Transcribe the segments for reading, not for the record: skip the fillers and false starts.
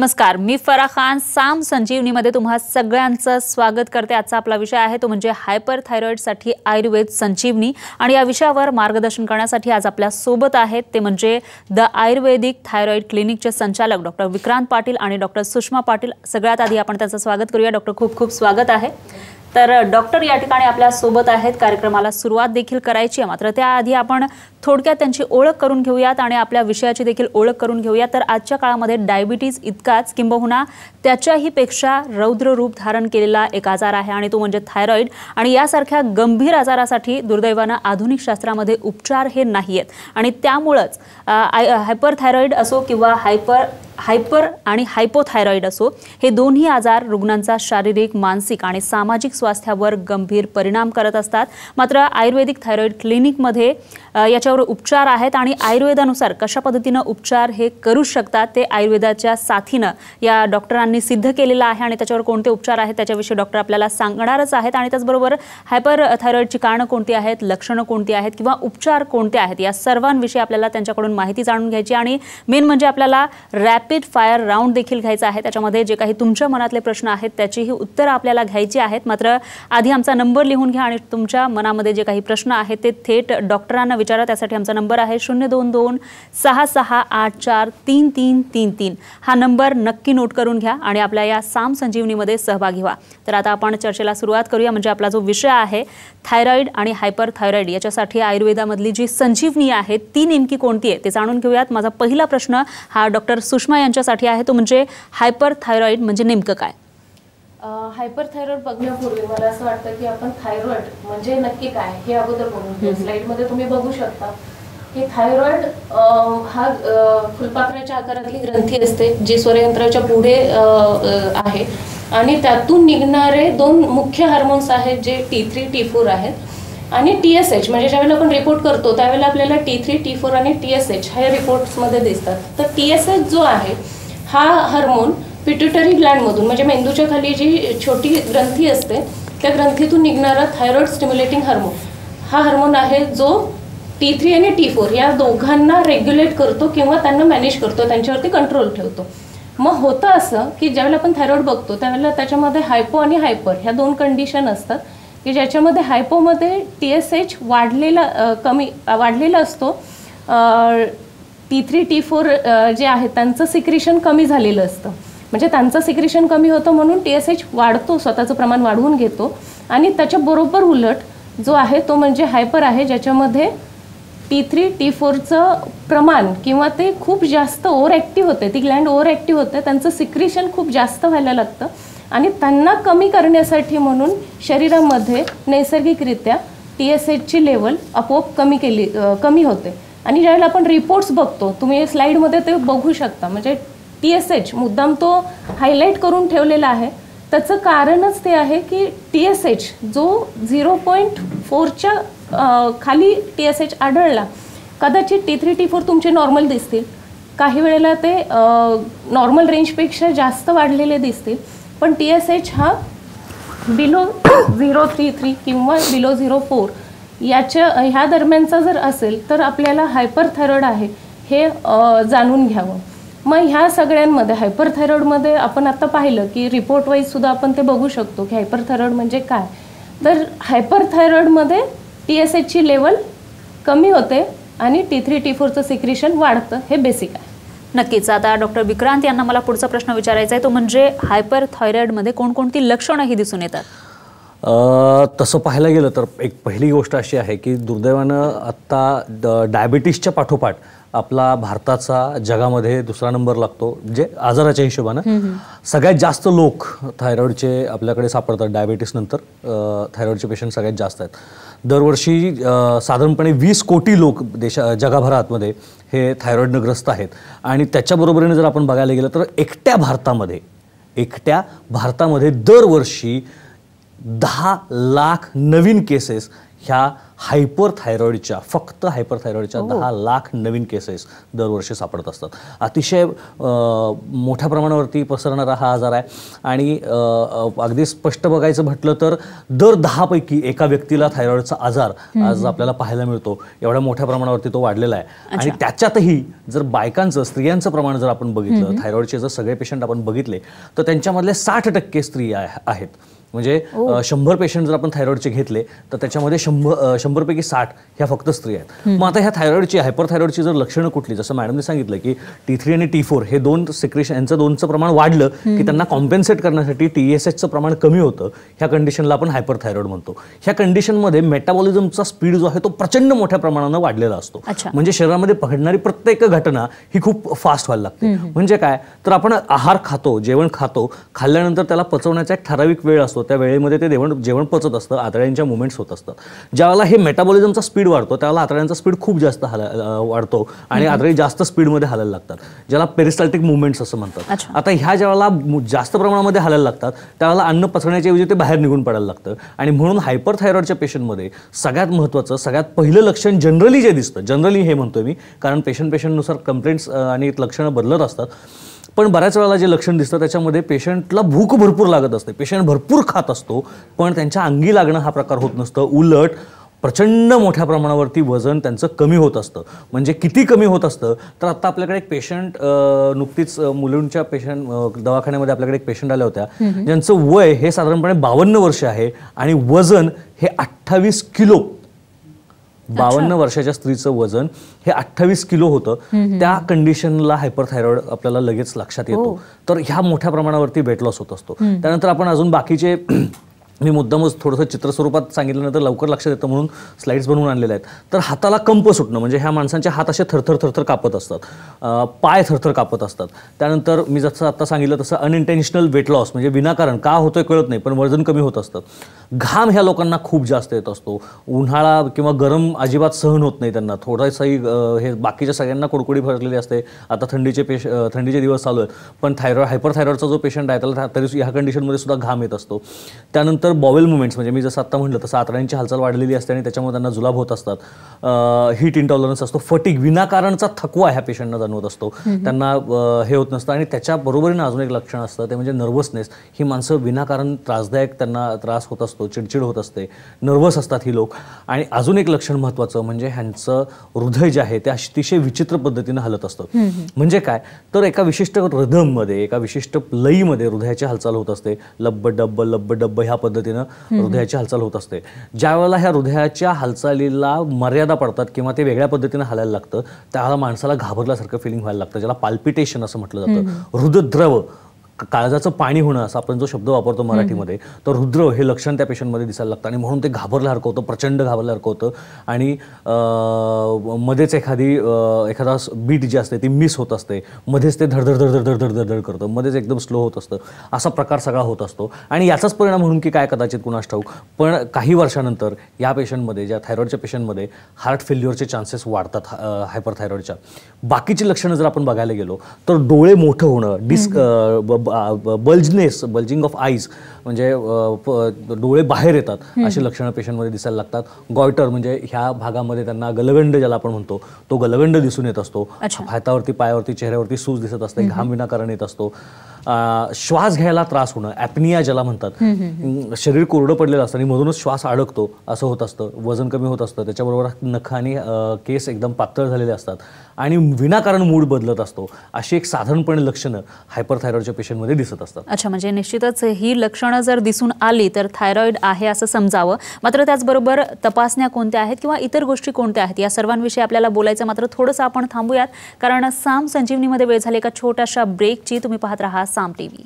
नमस्कार, मी फराह खान साम संजीवनीमध्ये तुम्हा सगळ्यांचं स्वागत करते। आजचा आपला विषय आहे तो म्हणजे हायपरथायरॉइडसाठी आयुर्वेद संजीवनी आणि या विषयावर मार्गदर्शन करण्यासाठी आज आपल्या सोबत आहेत ते म्हणजे द आयुर्वेदिक थायरॉइड क्लिनिकचे संचालक डॉक्टर विक्रांत पाटील आणि डॉक्टर सुषमा पाटील। सगळ्यात आधी आपण त्यांचं स्वागत करूया। डॉक्टर खूप खूप स्वागत आहे। तर डॉक्टर या ठिकाणी आपल्या सोबत आहेत, कार्यक्रमाला सुरुवात देखील करायची आहे, मात्र त्याआधी आपण थोडक्यात त्यांची ओळख करून घेऊयात आणि आपल्या विषयाची देखील ओळख करून घेऊया। तर आजच्या काळामध्ये डायबिटीज इतकाच किंबहुना त्याच्याही पेक्षा रौद्र रूप धारण केलेला एक आजार आहे आणि तो म्हणजे थायरॉइड। आणि यासारख्या गंभीर आजारासाठी दुर्दैवाने आधुनिक शास्त्रामध्ये उपचार हे नाहीयेत आणि त्यामुळेच हायपरथायरॉइड असो किंवा हायपर आणि हायपोथायरॉइड असो, हे दोन्ही आजार रुग्णांचा शारीरिक, मानसिक आणि सामाजिक स्वास्थ्यावर गंभीर परिणाम करत असतात। मात्र आयुर्वेदिक थायरॉइड क्लिनिकमध्ये याच्यावर उपचार आहेत आणि आयुर्वेदानुसार कशा पद्धतीने उपचार हे करू शकतात ते आयुर्वेदाच्या साथीने या डॉक्टरांनी सिद्ध केलेलं आहे आणि त्याच्यावर कोणते उपचार आहेत त्याच्याविषयी डॉक्टर आपल्याला सांगणारच आहेत। आणि त्याचबरोबर हायपरथायरॉइडची कारणं कोणती आहेत, लक्षणं कोणती आहेत किंवा उपचार कोणते आहेत, या सर्वांविषयी आपल्याला त्यांच्याकडून माहिती जाणून घ्यायची आणि मेन म्हणजे आपल्याला रॅपिड फायर राउंड देखील घ्यायचा आहे। त्याच्यामध्ये जे काही तुमच्या मनातले प्रश्न आहेत त्याचीही उत्तरं आपल्याला घ्यायची आहेत। मात्र आधी आमचा नंबर लिहून घ्या आणि तुमच्या मनामध्ये जे काही प्रश्न आहेत ते थेट डॉक्टरांना विचारा। त्यासाठी आमचा नंबर आहे 02266843333। हा नंबर नक्की नोट करून घ्या आणि आपल्या या साम संजीवनीमध्ये सहभागी व्हा। तर आता आपण चर्चेला सुरुवात करूया। म्हणजे आपला जो विषय आहे थायरॉइड आणि हायपरथायरॉइड याच्यासाठी आयुर्वेदामधली जी संजीवनी आहे ती नेमकी कोणती आहे ते जाणून घेऊयात। माझा पहिला प्रश्न हा डॉक्टर सुषमा यांच्यासाठी आहे, तो म्हणजे हायपरथायरॉइड म्हणजे नेमकं काय? हायपरथायरॉइड बघण्यापूर्वी मला असं वाटतं की आपण थायरॉइड म्हणजे नक्की काय हे अगोदर बघून स्लाइड मध्ये तुम्ही बघू शकता की थायरॉइड हा फुलपाखराच्या आकारातली ग्रंथी असते जी स्वरयंत्राच्या पुढे आहे आणि त्यातून निघणारे दोन मुख्य हार्मोन्स आहेत जे T3 T4 आहेत आणि TSH, म्हणजे ज्यावेळेला आपण रिपोर्ट करतो त्यावेळेला आपल्याला T3 T4 आणि TSH हे रिपोर्ट्समध्ये दिसतात। तर TSH जो आहे हा हार्मोन पिट्युटरी ग्लँडमधून म्हणजे मेंदूच्या खाली जी छोटी ग्रंथी असते त्या ग्रंथीतून निघणारा थायरॉइड स्टिम्युलेटिंग हार्मोन हा हार्मोन आहे जो T3 आणि T4 या दोघांना रेग्युलेट करतो किंवा त्यांना मॅनेज करतो, त्यांच्यावरती कंट्रोल ठेवतो। मग होतं असं की ज्यावेळेला आपण थायरॉइड बघतो त्यावेळेला त्याच्यामध्ये हायपो आणि हायपर ह्या दोन कंडिशन असतात की ज्याच्यामध्ये हायपोमध्ये TSH वाढलेला असतो, T3 T4 जे आहे त्यांचं सिक्रेशन कमी झालेलं असतं, म्हणजे त्यांचं सिक्रेशन कमी होतं म्हणून TSH वाढतो, स्वतःचं प्रमाण वाढवून घेतो। आणि त्याच्या बरोबर उलट जो आहे तो म्हणजे हायपर आहे ज्याच्यामध्ये T3 T4चं प्रमाण किंवा ते खूप जास्त ओव्हर ॲक्टिव्ह होते, ती ग्लँड ओव्हर ॲक्टिव्ह होते, त्यांचं सिक्रेशन खूप जास्त व्हायला लागतं आणि त्यांना कमी करण्यासाठी म्हणून शरीरामध्ये नैसर्गिकरित्या TSHची लेवल आपोआप कमी होते। आणि ज्यावेळेला आपण रिपोर्ट्स बघतो, तुम्ही स्लाइडमध्ये ते बघू शकता, म्हणजे TSH मुद्दाम तो हायलाईट करून ठेवलेला आहे, त्याचं कारणच ते आहे की TSH जो 0.4च्या खाली TSH आढळला, कदाचित T3 T4 तुमचे नॉर्मल दिसतील, काही वेळेला ते नॉर्मल रेंजपेक्षा जास्त वाढलेले दिसतील, पण TSH हा बिलो 0.33 किंवा बिलो 0.4 ह्या दरम्यानचा जर असेल तर आपल्याला हायपरथायरॉइड आहे हे जाणून घ्यावं। मग ह्या सगळ्यांमध्ये हायपरथायरॉइडमध्ये आपण आता पाहिलं की रिपोर्ट वाईज सुद्धा आपण ते बघू शकतो की हायपरथायरॉइड म्हणजे काय। तर हायपरथायरॉइडमध्ये TSHची लेवल कमी होते आणि T3 T4चं सिक्रेशन वाढतं, हे बेसिक आहे। नक्कीच। आता डॉक्टर विक्रांत यांना मला पुढचा प्रश्न विचारायचा आहे, तो म्हणजे हायपरथायरॉइडमध्ये कोणकोणती लक्षणं ही दिसून येतात? तसं पाहायला गेलं तर एक पहिली गोष्ट अशी आहे की दुर्दैवानं आत्ता डायबिटीसच्या पाठोपाठ आपला भारताचा जगामध्ये दुसरा नंबर लागतो, जे आजाराच्या हिशोबानं सगळ्यात जास्त लोक थायरॉइडचे आपल्याकडे सापडतात। डायबिटीस नंतर थायरॉइडचे पेशंट सगळ्यात जास्त आहेत। दरवर्षी साधारणपणे 20 कोटी लोक जगभरामध्ये हे थायरॉइडनं ग्रस्त आहेत आणि त्याच्याबरोबरीने जर आपण बघायला गेलं तर एकट्या भारतामध्ये दरवर्षी 10 लाख नवीन केसेस ह्या हायपरथायरॉईडच्या, फक्त हायपरथायरॉईडच्या 10 लाख नवीन केसेस दरवर्षी सापडत असतात. अतिशय मोठ्या प्रमाणावरती पसरणारा हा आजार आहे आणि अगदी स्पष्ट बघायचं म्हटलं तर दर 10 पैकी एका व्यक्तीला थायरॉईडचा आजार आज आपल्याला पाहायला मिळतो. एवढ्या मोठ्या प्रमाणावरती तो वाढलेला आहे. आणि त्याच्यातही जर बायकांचं, स्त्रियांचं प्रमाण जर आपण बघितलं, थायरॉईडचे जर सगळे पेशंट आपण बघितले तर त्यांच्यामधले 60% स्त्रिया आहेत. म्हणजे 100 पेशंट जर आपण थायरॉईडचे घेतले तर त्याच्यामध्ये 100 पैकी 60 ह्या फक्त स्त्री आहेत. मग आता ह्या थायरॉईडची, हायपरथायरॉईडची जर लक्षणं कुठली, जसं मॅडमने सांगितलं की T3 आणि T4 हे 2 सिक्रेशन, यांचं 2चं प्रमाण वाढलं की त्यांना कॉम्पेन्सेट करण्यासाठी TSHचं प्रमाण कमी होतं. ह्या कंडिशनला आपण हायपरथायरॉईड म्हणतो. ह्या कंडिशनमध्ये मेटाबॉलिझमचा स्पीड जो आहे तो प्रचंड मोठ्या प्रमाणानं वाढलेला असतो. म्हणजे शरीरामध्ये घडणारी प्रत्येक घटना ही खूप फास्ट व्हायला लागते. म्हणजे काय तर आपण आहार खातो, जेवण खातो, खाल्ल्यानंतर त्याला पचवण्याचा एक ठराविक वेळ असतो. त्या वेळेमध्ये ते जेवण पचत असतं, आतड्यांच्या मुवमेंट्स होत असतात. ज्यावेळेला हे मेटाबॉलिझमचा स्पीड वाढतो त्यावेळेला आतड्यांचा स्पीड खूप जास्त वाढतो आणि आतडे जास्त स्पीडमध्ये हलायला लागतात, ज्याला पेरिस्टाल्टिक मुवमेंट्स असं म्हणतात. आता ह्या ज्यावेळेला जास्त प्रमाणामध्ये हलायला लागतात त्यावेळेला अन्न पचण्याच्या ऐवजी ते बाहेर निघून पडायला लागतं. आणि म्हणून हायपरथायरॉईडच्या पेशंटमध्ये सगळ्यात महत्त्वाचं, सगळ्यात पहिलं लक्षण जनरली जे दिसतं, जनरली हे म्हणतोय मी कारण पेशंटनुसार कंप्लेंट्स आणि लक्षणं बदलत असतात, पण बऱ्याच वेळेला जे लक्षण दिसतं त्याच्यामध्ये पेशंटला भूक भरपूर लागत असते, पेशंट भरपूर खात असतो पण त्यांच्या अंगी लागणं हा प्रकार होत नसतं. उलट प्रचंड मोठ्या प्रमाणावरती वजन त्यांचं कमी होत असतं. म्हणजे किती कमी होत असतं तर आता आपल्याकडे एक पेशंट, नुकतीच मुलींच्या दवाखान्यामध्ये आपल्याकडे एक पेशंट आल्या होत्या ज्यांचं वय हे साधारणपणे 52 वर्ष आहे आणि वजन हे 28 किलो. 52 वर्षाच्या स्त्रीचं वजन हे 28 किलो होतं. त्या कंडिशनला हायपरथायरॉईड आपल्याला लगेच लक्षात येतो. तर ह्या मोठ्या प्रमाणावरती वेट लॉस होत असतो. त्यानंतर आपण अजून बाकीचे, मी मुद्दामच थोडंसं चित्रस्वरूपात सांगितल्यानंतर लवकर लक्षात येतं म्हणून स्लाइड्स बनवून आणलेल्या आहेत. तर हाताला कंप सुटणं, म्हणजे ह्या माणसांचे हात असे थरथर थरथर कापत असतात, पाय थरथर कापत असतात. त्यानंतर मी जसं आता सांगितलं तसं अनइंटेन्शनल वेट लॉस, म्हणजे विनाकारण का होतोय कळत नाही पण वजन कमी होत असतं. घाम ह्या लोकांना खूप जास्त येत असतो. उन्हाळा किंवा गरम अजिबात सहन होत नाही त्यांना. थोडासाही हे बाकीच्या सगळ्यांना कुडकुडी भरलेली असते. आता थंडीचे दिवस चालू आहेत पण हायपरथायरॉईडचा जो पेशंट आहे त्याला तरी ह्या कंडिशनमध्ये सुद्धा घाम येत असतो. त्यानंतर बॉवेल मुवमेंट्स, म्हणजे मी जसं आता म्हटलं तसं आतड्यांची हालचाल वाढलेली असते आणि त्याच्यामुळे त्यांना जुलाब होत असतात. हीट इंटॉलरन्स असतो. फटीग, विनाकारणचा थकवा ह्या पेशंटना जाणवत असतो. त्यांना हे होत नसतं. आणि त्याच्या बरोबरीनं अजून एक लक्षण असतं ते म्हणजे नर्वसनेस. ही माणसं विनाकारण त्रासदायक, त्यांना त्रास होत असतो, चिडचिड होत असते, नर्वस असतात ही लोक. आणि अजून एक लक्षण महत्त्वाचं म्हणजे ह्यांचं हृदय जे आहे ते अतिशय विचित्र पद्धतीनं हलत असतं. म्हणजे काय तर एका विशिष्ट रिदममध्ये, एका विशिष्ट लईमध्ये हृदयाची हालचाल होत असते. लब्ब डब्ब लब्ब डब्ब ह्या पद्धतीनं हृदयाची हालचाल होत असते. ज्या वेळेला ह्या हृदयाच्या हालचालीला मर्यादा पडतात किंवा ते वेगळ्या पद्धतीनं हालायला लागतं त्यावेळेला माणसाला घाबरल्यासारखं फिलिंग व्हायला लागतं, ज्याला पाल्पिटेशन असं म्हटलं जातं. हृदयद्रव, काळजाचं पाणी होणं असा आपण जो शब्द वापरतो मराठीमध्ये, तर हृद्रव हे लक्षण त्या पेशंटमध्ये दिसायला लागतं. आणि म्हणून ते घाबरल्यासारखं होतं, प्रचंड घाबरल्यासारखं होतं. आणि मध्येच एखादा बीट जी असते ती मिस होत असते, मध्येच ते धडधड धडधड धडधड धडधड करतं, मध्येच एकदम स्लो होत असतं. असा प्रकार सगळा होत असतो. आणि याचाच परिणाम म्हणून की काय कदाचित कुणास ठाऊक पण काही वर्षानंतर या पेशंटमध्ये, ज्या थायरॉईडच्या पेशंटमध्ये हार्ट फेल्युअरचे चान्सेस वाढतात हायपरथायरॉईडच्या. बाकीची लक्षणं जर आपण बघायला गेलो तर डोळे मोठं होणं, बल्जिंग ऑफ आईज, म्हणजे डोळे बाहेर येतात अशी लक्षणं पेशंटमध्ये दिसायला लागतात. गॉयटर, म्हणजे ह्या भागामध्ये त्यांना गलगंड ज्याला आपण म्हणतो तो गलगंड दिसून येत असतो. हातावरती, पायावरती, चेहऱ्यावरती सूज दिसत असते, घाम विनाकारण येत असतो. श्वास घ्यायला त्रास होणं, ॲपनिया ज्याला म्हणतात, शरीर कोरडं पडलेलं असतं आणि मधूनच श्वास अडकतो असं होत असतं. वजन कमी होत असतं, त्याच्याबरोबर नख आणि केस एकदम पातळ झालेले असतात आणि विनाकारण मूड बदलत असतो. अशी एक साधारणपणे लक्षणं हायपरथायरॉईडच्या पेशंटमध्ये दिसत असतात. अच्छा, म्हणजे निश्चितच ही लक्षणं जर दिसून आली तर थायरॉईड आहे असं समजावं. मात्र त्याचबरोबर तपासण्या कोणत्या आहेत किंवा इतर गोष्टी कोणत्या आहेत या सर्वांविषयी आपल्याला बोलायचं. मात्र थोडंसं आपण थांबूयात कारण साम संजीवनीमध्ये वेळ झाली एका छोट्याशा ब्रेकची. तुम्ही पाहत राहा साम टीव्ही.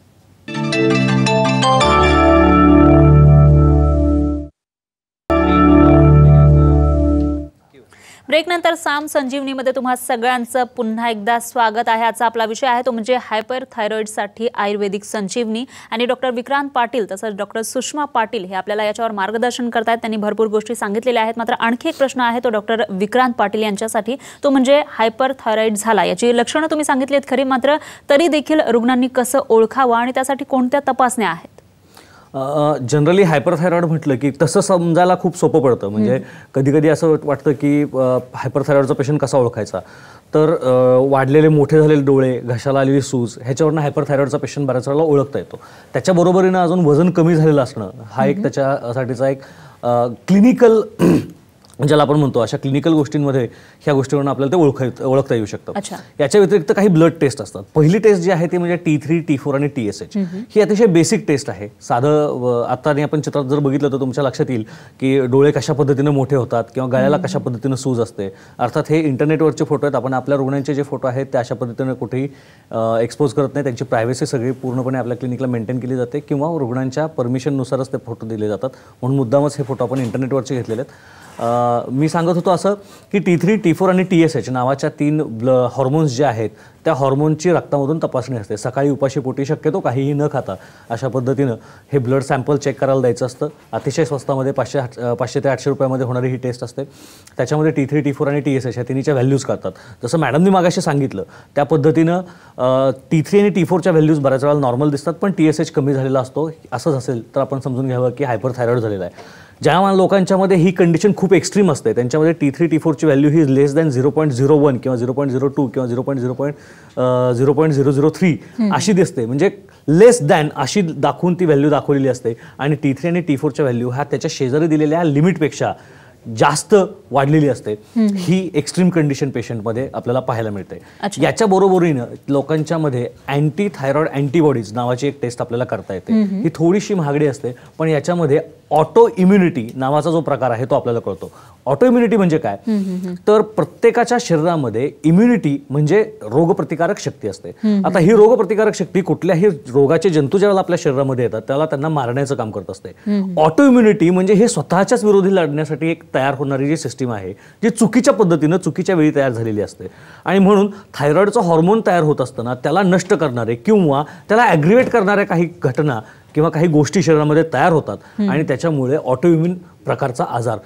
ब्रेकनंतर साम संजीवनीमध्ये तुम्हा सगळ्यांचं पुन्हा एकदा स्वागत आहे. आजचा आपला विषय आहे तो म्हणजे हायपरथायरॉईडसाठी आयुर्वेदिक संजीवनी. आणि डॉक्टर विक्रांत पाटील तसंच डॉक्टर सुषमा पाटील हे आपल्याला याच्यावर मार्गदर्शन करतायत. त्यांनी भरपूर गोष्टी सांगितलेल्या आहेत. मात्र आणखी एक प्रश्न आहे तो डॉक्टर विक्रांत पाटील यांच्यासाठी, तो म्हणजे हायपरथायरॉईड झाला, याची लक्षणं तुम्ही सांगितलीत खरी, मात्र तरी देखील रुग्णांनी कसं ओळखावं आणि त्यासाठी कोणत्या तपासण्या आहेत? जनरली हायपरथायरॉइड म्हटलं की तसं समजायला खूप सोपं पडतं. म्हणजे कधी कधी असं वाटतं की हायपरथायरॉइडचा पेशंट कसा ओळखायचा, तर वाढलेले मोठे झालेले डोळे, घशाला आलेली सूज, ह्याच्यावरनं हायपरथायरॉइडचा पेशंट बऱ्याच वेळेला ओळखता येतो. त्याच्याबरोबरीनं अजून वजन कमी झालेलं असणं हा एक त्याच्यासाठीचा एक क्लिनिकल ज्याला आपण म्हणतो, अशा क्लिनिकल गोष्टींमध्ये ह्या गोष्टीवरून आपल्याला ते ओळखता येऊ शकतं. याच्या व्यतिरिक्त काही ब्लड टेस्ट असतात. पहिली टेस्ट जी आहे ती म्हणजे T3, T4 आणि TSH. ही अतिशय बेसिक टेस्ट आहे. साधं आता आपण चित्रात जर बघितलं तर तुमच्या लक्षात येईल की डोळे कशा पद्धतीने मोठे होतात किंवा गळ्याला कशा पद्धतीने सूज असते. अर्थात हे इंटरनेटवरचे फोटो आहेत. आपण आपल्या रुग्णांचे जे फोटो आहेत ते अशा पद्धतीने कुठेही एक्सपोज करत नाही. त्यांची प्रायव्हसी सगळी पूर्णपणे आपल्या क्लिनिकला मेंटेन केली जाते किंवा रुग्णांच्या परमिशननुसारच ते फोटो दिले जातात. म्हणून मुद्दामच हे फोटो आपण इंटरनेटवरचे घेतलेले आहेत. मी सांगत होतो असं की T3, T4 आणि TSH नावाच्या 3 हॉर्मोन्स जे आहेत त्या हॉर्मोनची रक्तामधून तपासणी असते. सकाळी उपाशीपोटी शक्यतो काहीही न खाता अशा पद्धतीनं हे ब्लड सॅम्पल चेक करायला द्यायचं असतं. अतिशय स्वस्तामध्ये 500 ते 800 रुपयामध्ये होणारी ही टेस्ट असते. त्याच्यामध्ये T3, T4 आणि TSH ह्या तिन्हीच्या व्हॅल्यूज करतात. जसं मॅडमनी मागाशी सांगितलं त्या पद्धतीनं T3 आणि T4च्या व्हॅल्यूज बऱ्याच वेळा नॉर्मल दिसतात, पण TSH कमी झालेला असतो. असंच असेल तर आपण समजून घ्यावं की हायपरथायरॉइड झालेला आहे. ज्या लोकांच्यामध्ये ही कंडिशन खूप एक्स्ट्रीम असते त्यांच्यामध्ये T3, T4ची व्हॅल्यू ही लेस दॅन 0.01 किंवा 0.02 किंवा 0.003 अशी दिसते. म्हणजे लेस दॅन अशी दाखवून ती व्हॅल्यू दाखवलेली असते. आणि T3 आणि T4च्या व्हॅल्यू ह्या त्याच्या शेजारी दिलेल्या लिमिटपेक्षा जास्त वाढलेली असते. ही एक्स्ट्रीम कंडिशन पेशंटमध्ये आपल्याला पाहायला मिळते. याच्या बरोबरीनं लोकांच्यामध्ये अँटी थायरॉइड अँटीबॉडीज नावाची एक टेस्ट आपल्याला करता येते. ही थोडीशी महागडी असते, पण याच्यामध्ये ऑटो इम्युनिटी नावाचा जो प्रकार आहे तो आपल्याला कळतो. ऑटो इम्युनिटी म्हणजे काय, तर प्रत्येकाच्या शरीरामध्ये इम्युनिटी म्हणजे रोगप्रतिकारक शक्ती असते. आता ही रोगप्रतिकारक शक्ती कुठल्याही रोगाचे जंतू ज्यावेळेला आपल्या शरीरामध्ये येतात त्याला त्यांना मारण्याचं काम करत असते. ऑटो इम्युनिटी म्हणजे हे स्वतःच्याच विरोधी लढण्यासाठी एक तयार होणारी जी सिस्टीम आहे जी चुकीच्या पद्धतीनं चुकीच्या वेळी तयार झालेली असते. आणि म्हणून थायरॉइडचा हॉर्मोन तयार होत असताना त्याला नष्ट करणारे किंवा त्याला ॲग्रिवेट करणाऱ्या काही घटना किंवा काही गोष्टी शरीरामध्ये तयार होतात आणि त्याच्यामुळे ऑटोइम्युन प्रकारचा आजार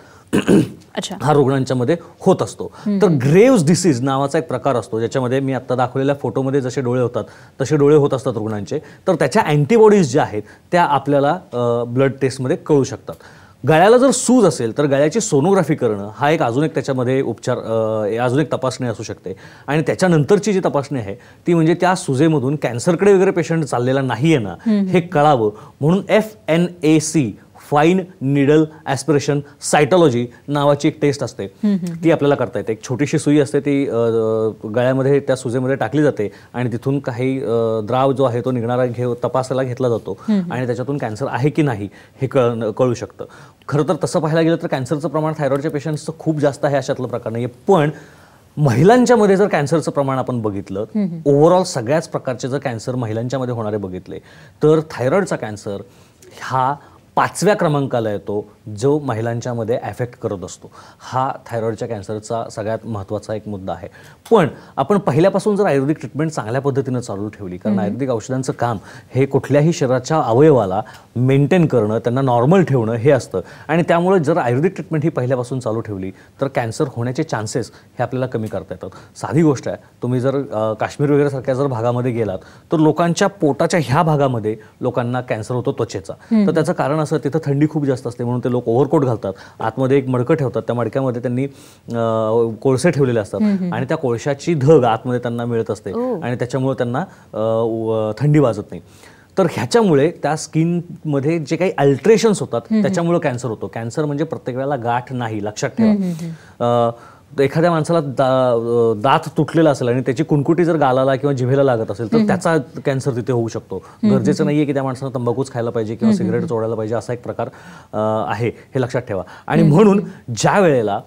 हा रुग्णांच्यामध्ये होत असतो. तर ग्रेव्स डिसीज नावाचा एक प्रकार असतो ज्याच्यामध्ये मी आता दाखवलेल्या फोटोमध्ये जसे डोळे होतात तसे डोळे होत असतात रुग्णांचे. तर त्याच्या अँटीबॉडीज ज्या आहेत त्या आपल्याला ब्लड टेस्टमध्ये कळू शकतात. गळ्याला जर सूज असेल तर गळ्याची सोनोग्राफी करणं हा एक अजून एक त्याच्यामध्ये उपचार अजून एक तपासणी असू शकते. आणि त्याच्यानंतरची जी तपासणी आहे ती म्हणजे त्या सुजेमधून कॅन्सरकडे वगैरे पेशंट चाललेला नाही आहे ना हे कळावं म्हणून FNAC फाईन निडल ॲस्पिरेशन सायटॉलॉजी नावाची एक टेस्ट असते. ती आपल्याला करता येते. एक छोटीशी सुई असते ती गळ्यामध्ये त्या सुजेमध्ये टाकली जाते आणि तिथून काही द्राव जो आहे तो निघणारा तपासायला घेतला जातो आणि त्याच्यातून कॅन्सर आहे की नाही हे कळू शकतं. खरं तर तसं पाहायला गेलं तर कॅन्सरचं प्रमाण थायरॉइडच्या पेशंट्सचं खूप जास्त आहे अशातलं प्रकार नाही आहे. पण महिलांच्या मध्ये जर कॅन्सरचं प्रमाण आपण बघितलं ओव्हरऑल सगळ्याच प्रकारचे जर कॅन्सर महिलांच्या मध्ये होणारे बघितले तर थायरॉइडचा कॅन्सर हा 5व्या क्रमांकाला येतो जो महिलांच्या मध्ये अफेक्ट करत असतो. हा थायरॉइडच्या कॅन्सरचा सगळ्यात महत्त्वाचा एक मुद्दा आहे. पण आपण पहिल्यापासून जर आयुर्वेदिक ट्रीटमेंट चांगल्या पद्धतीनं चालू ठेवली, कारण आयुर्वेदिक औषधांचं काम हे कुठल्याही शरीराच्या अवयवाला मेंटेन करणं, त्यांना नॉर्मल ठेवणं हे असतं. आणि त्यामुळे जर आयुर्वेदिक ट्रीटमेंट ही पहिल्यापासून चालू ठेवली तर कॅन्सर होण्याचे चान्सेस हे आपल्याला कमी करता येतात. साधी गोष्ट आहे, तुम्ही जर काश्मीर वगैरे सारख्या जर भागामध्ये गेलात तर लोकांच्या पोटाच्या ह्या भागामध्ये लोकांना कॅन्सर होतो त्वचेचा. तर त्याचं कारण असं तिथं थंडी खूप जास्त असते म्हणून ते लोक ओव्हरकोट घालतात, आतमध्ये एक मडकं ठेवतात, त्या मडक्यामध्ये त्यांनी कोळसे ठेवलेले असतात आणि त्या कोळशाची धग आतमध्ये त्यांना मिळत असते आणि त्याच्यामुळे त्यांना थंडी वाजत नाही. तर ह्याच्यामुळे त्या स्किनमध्ये जे काही अल्ट्रेशन्स होतात त्याच्यामुळे कॅन्सर होतो. कॅन्सर म्हणजे प्रत्येक वेळेला गाठ नाही, लक्षात ठेवा. एखाद्या माणसाला दात तुटलेला असेल आणि त्याची कुणकुटी जर गालाला किंवा जिभेला लागत असेल तर त्याचा कॅन्सर तिथे होऊ शकतो. गरजेचं नाहीये की त्या माणसानं तंबाखूच खायला पाहिजे किंवा सिगरेट चोळायला पाहिजे असा एक प्रकार आहे, हे लक्षात ठेवा. आणि म्हणून ज्या वेळेला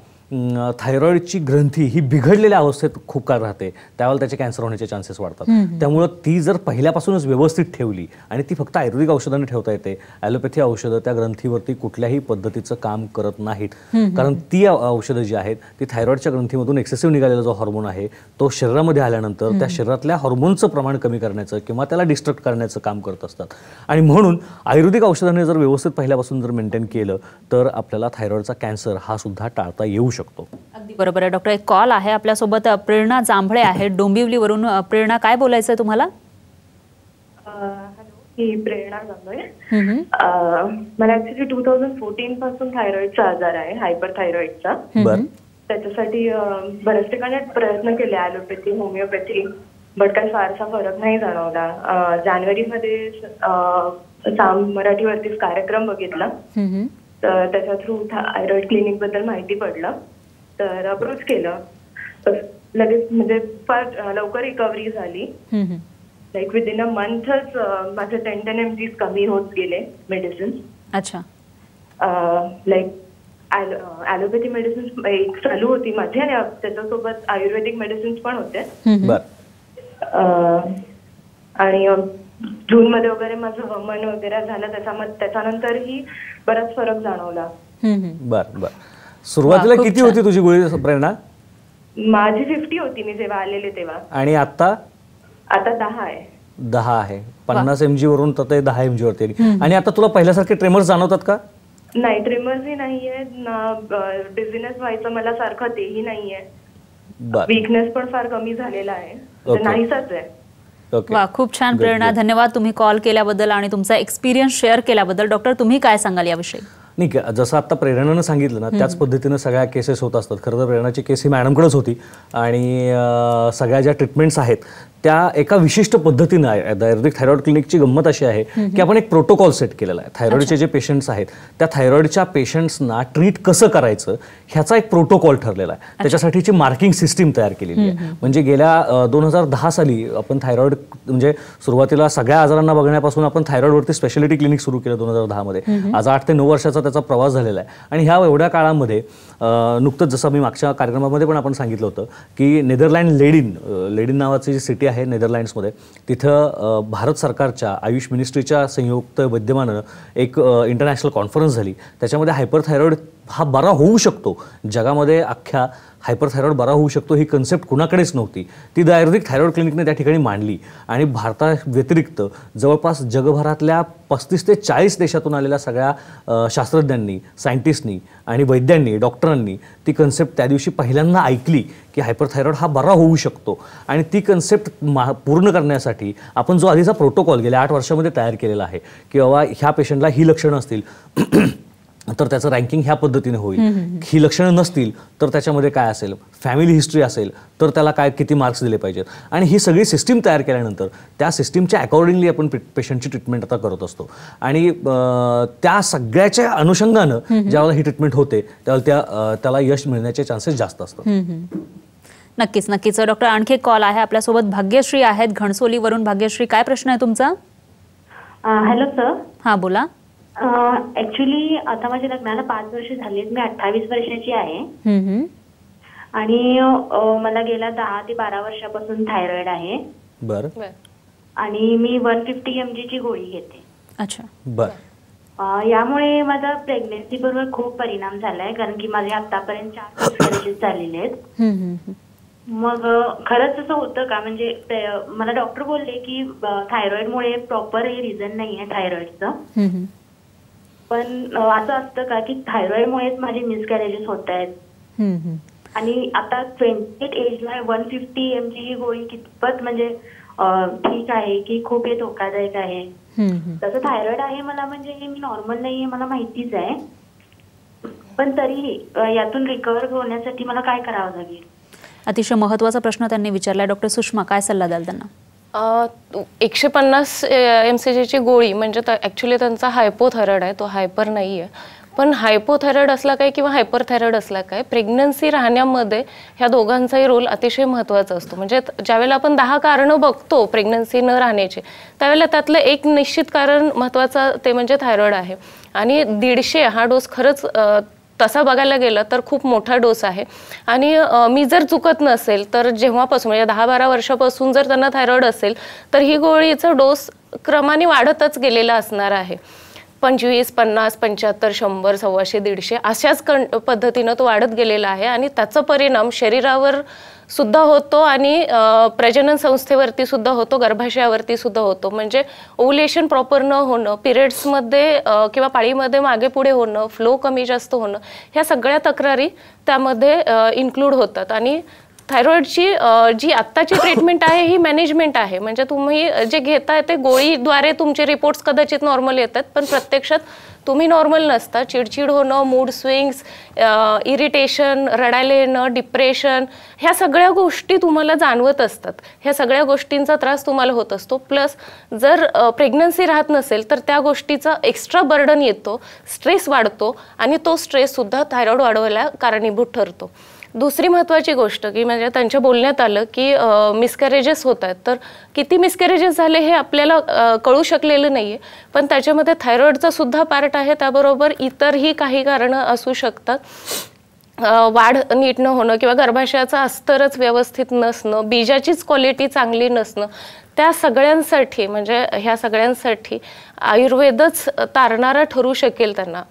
थायरॉइडची ग्रंथी ही बिघडलेल्या अवस्थेत खूप काळ राहते त्यावेळेला त्याचे कॅन्सर होण्याचे चान्सेस वाढतात. त्यामुळं ती जर पहिल्यापासूनच व्यवस्थित ठेवली आणि ती फक्त आयुर्वेदिक औषधाने ठेवता येते. ॲलोपॅथी औषधं त्या ग्रंथीवरती कुठल्याही पद्धतीचं काम करत नाहीत, कारण ती औषधं जी आहेत ती थायरॉइडच्या ग्रंथीमधून एक्सेसिव्ह निघालेला जो हॉर्मोन आहे तो शरीरामध्ये आल्यानंतर त्या शरीरातल्या हॉर्मोनचं प्रमाण कमी करण्याचं किंवा त्याला डिस्ट्रक्ट करण्याचं काम करत असतात. आणि म्हणून आयुर्वेदिक औषधाने जर व्यवस्थित पहिल्यापासून जर मेंटेन केलं तर आपल्याला थायरॉइडचा कॅन्सर हा सुद्धा टाळता येऊ शकतो. अगदी बरोबर आहे डॉक्टर. एक कॉल आहे आपल्यासोबत, प्रेरणा जांभळे आहे डोंबिवलीवरून. प्रेरणा, काय बोलायचं आहे तुम्हाला? हॅलो. मी प्रेरणा सांगतोय. मला ऍक्च्युली 2014 पासून थायरॉइडचा आजार आहे, हायपर थायरॉइडचा. बरं. त्याच्यासाठी बऱ्याच ठिकाणी प्रयत्न केले, ॲलोपॅथी, होमिओपॅथी, बट काही फारसा फरक नाही जाणवला. जानेवारीमध्ये मराठीवरतीच कार्यक्रम बघितला, तर त्याच्या थ्रू थायरॉइड क्लिनिक बद्दल माहिती पडलं, तर अप्रोच केलं. लगेच म्हणजे फार लवकर रिकव्हरी झाली. लाईक विदिन अ मंथच माझे 10 mg कमी होत गेले मेडिसिन. अच्छा. लाईक ॲलोपॅथी मेडिसिन एक चालू होती माझी आणि त्याच्यासोबत आयुर्वेदिक मेडिसिन्स पण होते. आणि जूनमध्ये वगैरे माझं वमन वगैरे झालं, त्याच्यानंतरही बराच फरक जाणवला. बर. सुरुवातीला किती होती तुझी गोळी प्रेरणा? माझी 50 होती मी जेव्हा आलेले तेव्हा. आणि आता 10 आहे. 10 आहे. 50 mg वरून तर ते 10 mg वरती. आणि आता तुला पहिल्यासारखे ट्रेमर्स जाणवतात का? नाही, ट्रेमर्सही नाहीये, डिझिनेस व्हायचं मला सारखं तेही नाहीये. वीकनेस पण फार कमी झालेला आहे, नाहीसाच आहे. वा, खूप छान प्रेरणा. धन्यवाद तुम्ही कॉल केल्याबद्दल आणि तुमचा एक्सपिरियन्स शेअर केल्याबद्दल. डॉक्टर, तुम्ही काय सांगाल याविषयी? नाही, जसं आता प्रेरणानं सांगितलं ना, त्याच पद्धतीनं सगळ्या केसेस होत असतात. खरं तर प्रेरणाची केस ही मॅडमकडेच होती आणि सगळ्या ज्या ट्रीटमेंट्स आहेत त्या एका विशिष्ट पद्धतीनं आहे. आयुर्वेदिक थायरॉइड क्लिनिकची गंमत अशी आहे की आपण एक प्रोटोकॉल सेट केलेला आहे. थायरॉइडचे जे पेशंट्स आहेत त्या थायरॉइडच्या पेशंट्सना ट्रीट कसं करायचं ह्याचा एक प्रोटोकॉल ठरलेला आहे. त्याच्यासाठीची मार्किंग सिस्टीम तयार केलेली आहे. म्हणजे गेल्या 2010 साली आपण थायरॉइड म्हणजे सुरुवातीला सगळ्या आजारांना बघण्यापासून आपण थायरॉइडवरती स्पेशालिटी क्लिनिक सुरू केलं 2010 मध्ये. आज 8 ते 9 वर्षाचा त्याचा प्रवास झालेला आहे. आणि ह्या एवढ्या काळामध्ये नुकतंच जसं मी मागच्या कार्यक्रमामध्ये पण आपण सांगितलं होतं की नेदरलँड लेडिन नावाची जी सिटी आहे नेदरलँड्समध्ये, तिथं भारत सरकारच्या आयुष मिनिस्ट्रीच्या संयुक्त विद्यमानं एक इंटरनॅशनल कॉन्फरन्स झाली. त्याच्यामध्ये हायपरथायरॉइड हा बरा होऊ शकतो, जगामध्ये अख्ख्या हायपरथायरॉइड बरा होऊ शकतो ही कन्सेप्ट कुणाकडेच नव्हती. ती आयुर्वेदिक थायरॉइड क्लिनिकने त्या ठिकाणी मांडली आणि भारताव्यतिरिक्त जवळपास जगभरातल्या 35 ते 40 देशातून आलेल्या सगळ्या शास्त्रज्ञांनी, सायंटिस्टनी आणि वैद्यांनी, डॉक्टरांनी ती कन्सेप्ट त्या दिवशी पहिल्यांदा ऐकली की हायपरथायरॉइड हा बरा होऊ शकतो. आणि ती कन्सेप्ट पूर्ण करण्यासाठी आपण जो आधीचा प्रोटोकॉल गेल्या 8 वर्षामध्ये तयार केलेला आहे की बाबा ह्या पेशंटला ही लक्षणं असतील तर त्याचं रँकिंग ह्या पद्धतीने होईल, ही लक्षणं नसतील तर त्याच्यामध्ये काय असेल, फॅमिली हिस्ट्री असेल तर त्याला काय किती मार्क्स दिले पाहिजेत. आणि ही सगळी सिस्टीम तयार केल्यानंतर त्या सिस्टीमच्या अकॉर्डिंगली आपण पेशंटची ट्रीटमेंट आता करत असतो. आणि त्या सगळ्याच्या अनुषंगानं ज्यावेळेला ही ट्रीटमेंट होते त्यावेळेला त्याला यश मिळण्याचे चान्सेस जास्त असतात. नक्कीच. डॉक्टर, आणखी एक कॉल आहे आपल्यासोबत. भाग्यश्री आहेत घणसोलीवरून. भाग्यश्री, काय प्रश्न आहे तुमचा? Hello sir. हां, बोला. ऍक्च्युली आता माझ्या लग्नाला 5 वर्ष झालीत. मी 28 वर्षाची आहे आणि मला गेल्या 10 ते 12 वर्षापासून थायरॉइड आहे. बरं. आणि मी 150 mg ची गोळी घेते. अच्छा. बरं. यामुळे माझा प्रेग्नन्सी बरोबर खूप परिणाम झालाय, कारण की माझे आतापर्यंत 4 मिसकॅरेजेस झालेले आहेत. मग खरंच असं होतं का? म्हणजे मला डॉक्टर बोलले की थायरॉइडमुळे प्रॉपर हे रिझन नाही आहे थायरॉइडचं, पण असं असतं का की थायरॉइडमुळेच माझे मिसकॅरेजेस होत आहेत. आणि आता 28 एजला 150 mg ही गोळी कितपत म्हणजे ठीक आहे की खूप हे धोकादायक आहे? तसं थायरॉइड आहे मला, म्हणजे हे मी नॉर्मल नाहीये मला माहितीच आहे, पण तरीही यातून रिकव्हर होण्यासाठी मला काय करावं लागेल? अतिशय महत्त्वाचा प्रश्न त्यांनी विचारलाय. डॉक्टर सुषमा, काय सल्ला द्याल त्यांना? 150 mcg ची गोळी म्हणजे ॲक्च्युली त्यांचा हायपोथायरॉइड आहे, तो हायपर नाही आहे. पण हायपोथायरॉइड असला काय किंवा हायपरथायरॉइड असला काय, प्रेग्नन्सी राहण्यामध्ये ह्या दोघांचाही रोल अतिशय महत्त्वाचा असतो. म्हणजे ज्यावेळेला आपण 10 कारणं बघतो प्रेग्नन्सी न राहण्याचे, त्यावेळेला त्यातलं एक निश्चित कारण महत्त्वाचं ते म्हणजे थायरॉइड आहे. आणि 150 हा डोस खरंच तसा बघायला गेलं तर खूप मोठा डोस आहे. आणि मी जर चुकत नसेल तर जेव्हापासून म्हणजे 10-12 वर्षापासून जर त्यांना थायरॉइड असेल तर ही गोळीचा डोस क्रमाने वाढतच गेलेला असणार आहे. 25, 50, 75, 100, 125, 150 अशाच पद्धतीनं तो वाढत गेलेला आहे. आणि त्याचा परिणाम शरीरावर सुद्धा होतो आणि प्रजनन संस्थेवरती सुद्धा होतो, गर्भाशयावरती सुद्धा होतो. म्हणजे ओव्युलेशन प्रॉपर न होणं, पिरियड्समध्ये किंवा पाळीमध्ये मागे पुढे होणं, फ्लो कमी जास्त होणं, ह्या सगळ्या तक्रारी त्यामध्ये इन्क्लूड होतात. आणि थायरॉइडची जी आत्ताची ट्रीटमेंट आहे ही मॅनेजमेंट आहे. म्हणजे तुम्ही जे घेताय ते गोळीद्वारे तुमचे रिपोर्ट्स कदाचित नॉर्मल येतात, पण प्रत्यक्षात तुम्ही नॉर्मल नसता. चिडचिड होणं, मूड स्विंग्स, इरिटेशन, रडायला येणं, डिप्रेशन, ह्या सगळ्या गोष्टी तुम्हाला जाणवत असतात. ह्या सगळ्या गोष्टींचा त्रास तुम्हाला होत असतो. प्लस जर प्रेग्नन्सी राहत नसेल तर त्या गोष्टीचा एक्स्ट्रा बर्डन येतो, स्ट्रेस वाढतो आणि तो स्ट्रेससुद्धा थायरॉइड वाढवायला कारणीभूत ठरतो. दुसरी महत्त्वाची गोष्ट की म्हणजे त्यांच्या बोलण्यात आलं की मिसकॅरेजेस होत आहेत. तर किती मिसकॅरेजेस झाले हे आपल्याला कळू शकलेलं नाही आहे, पण त्याच्यामध्ये थायरॉइडचा सुद्धा पार्ट आहे. त्याबरोबर इतरही काही कारणं असू शकतात. वाढ नीट न होणं किंवा गर्भाशयाचं अस्तरच व्यवस्थित नसणं, बीजाचीच क्वालिटी चांगली नसणं, त्या सगळ्यांसाठी म्हणजे ह्या सगळ्यांसाठी आयुर्वेदच तारणारा ठरू शकेल त्यांना.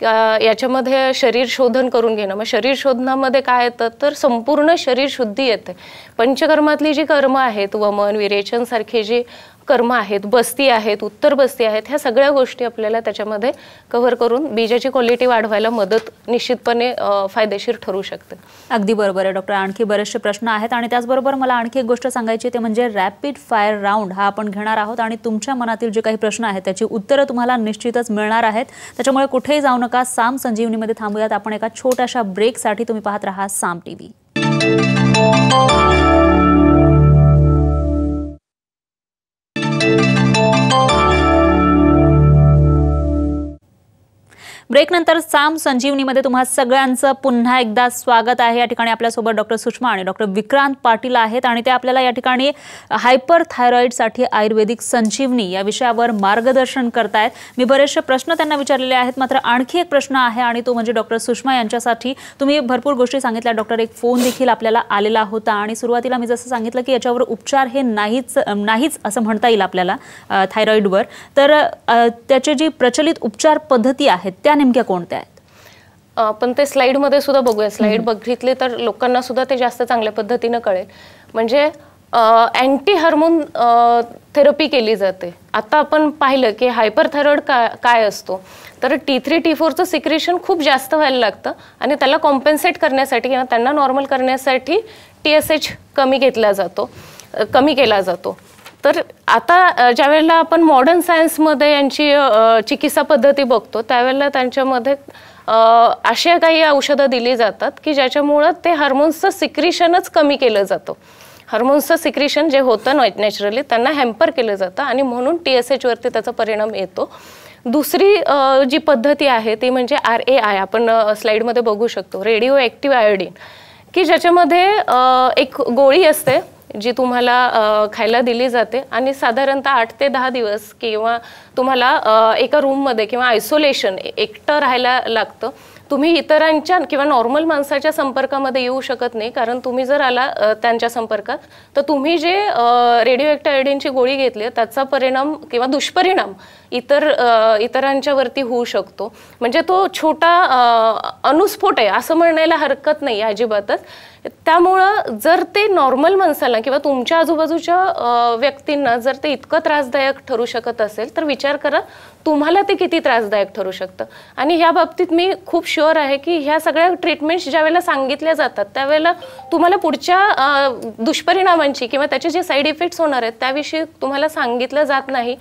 याच्यामध्ये शरीर शोधन करून घेणं. मग शरीर शोधनामध्ये काय येतं तर संपूर्ण शरीर शुद्धी येते. पंचकर्मातली जी कर्म आहेत, वमन, विरेचन सारखे जी कर्म आहेत, बस्ती आहेत, उत्तर बस्ती आहेत, ह्या सगळ्या गोष्टी आपल्याला त्याच्यामध्ये कव्हर करून बीजाची क्वालिटी वाढवायला मदत निश्चितपणे फायदेशीर ठरू शकते. अगदी बरोबर आहे डॉक्टर. आणखी बरेचसे प्रश्न आहेत आणि त्याचबरोबर मला आणखी एक गोष्ट सांगायची ते म्हणजे रॅपिड फायर राऊंड हा आपण घेणार आहोत आणि तुमच्या मनातील जे काही प्रश्न आहेत त्याची उत्तरं तुम्हाला निश्चितच मिळणार आहेत. त्याच्यामुळे कुठेही जाऊ नका. साम संजीवनीमध्ये थांबूयात आपण एका छोट्याशा ब्रेकसाठी. तुम्ही पाहत राहा साम टीव्ही. ब्रेक नंतर साम संजीवनीमध्ये तुम्हा सगळ्यांचं पुन्हा एकदा स्वागत आहे. या ठिकाणी आपल्यासोबत डॉक्टर सुषमा आणि डॉक्टर विक्रांत पाटील आहेत आणि ते आपल्याला या ठिकाणी हायपर थायरॉइडसाठी आयुर्वेदिक संजीवनी या विषयावर मार्गदर्शन करतायत. मी बरेचसे प्रश्न त्यांना विचारलेले आहेत, मात्र आणखी एक प्रश्न आहे आणि तो म्हणजे डॉक्टर सुषमा यांच्यासाठी. तुम्ही भरपूर गोष्टी सांगितल्या डॉक्टर. एक फोन देखील आपल्याला आलेला होता आणि सुरुवातीला मी जसं सांगितलं की याच्यावर उपचार हे नाहीच असं म्हणता येईल आपल्याला थायरॉइडवर. तर त्याची जी प्रचलित उपचार पद्धती आहेत त्या नेमक्या कोणत्या आहेत? पण ते स्लाइडमध्ये सुद्धा बघूया. स्लाइड बघितली तर लोकांना सुद्धा ते जास्त चांगल्या पद्धतीनं कळेल. म्हणजे अँटी हार्मोन थेरपी केली जाते. आता आपण पाहिलं की हायपर थायरॉइड काय असतो तर T3 T4चं सिक्रेशन खूप जास्त व्हायला लागतं आणि त्याला कॉम्पेन्सेट करण्यासाठी किंवा त्यांना नॉर्मल करण्यासाठी TSH कमी केला जातो. तर आता ज्यावेळेला आपण मॉडर्न सायन्समध्ये यांची चिकित्सा पद्धती बघतो त्यावेळेला त्यांच्यामध्ये अशा काही औषधं दिली जातात की ज्याच्यामुळं ते हार्मोन्सचं सिक्रेशनच कमी केलं जातं. हार्मोन्सचं सिक्रेशन जे होतं नॅचरली त्यांना हॅम्पर केलं जातं आणि म्हणून TSH वरती त्याचा परिणाम येतो. दुसरी जी पद्धती आहे ती म्हणजे RAI. आपण स्लाइडमध्ये बघू शकतो, रेडिओ ॲक्टिव्ह आयोडीन, की ज्याच्यामध्ये एक गोळी असते जी तुम्हाला खायला दिली जाते आणि साधारणतः 8 ते 10 दिवस किंवा तुम्हाला एका रूममध्ये किंवा आयसोलेशन एकटं राहायला लागतं. तुम्ही इतरांच्या किंवा नॉर्मल माणसाच्या संपर्कामध्ये येऊ शकत नाही, कारण तुम्ही जर आला त्यांच्या संपर्कात तर तुम्ही जे रेडिओ ॲक्टिव्ह आयोडीनची गोळी घेतली त्याचा परिणाम किंवा दुष्परिणाम इतरांच्या वरती होऊ शकतो. म्हणजे तो छोटा अनुस्फोट आहे असं म्हणायला हरकत नाही अजिबातच. त्यामुळं जर ते नॉर्मल माणसाला किंवा तुमच्या आजूबाजूच्या व्यक्तींना जर ते इतकं त्रासदायक ठरू शकत असेल तर विचार करा तुम्हाला ते किती त्रासदायक ठरू शकतं. आणि ह्या बाबतीत मी खूप शुअर आहे की ह्या सगळ्या ट्रीटमेंट्स ज्या वेळेला सांगितल्या जातात त्यावेळेला तुम्हाला पुढच्या दुष्परिणामांची किंवा त्याचे जे साईड इफेक्ट्स होणार आहेत त्याविषयी तुम्हाला सांगितलं जात नाही.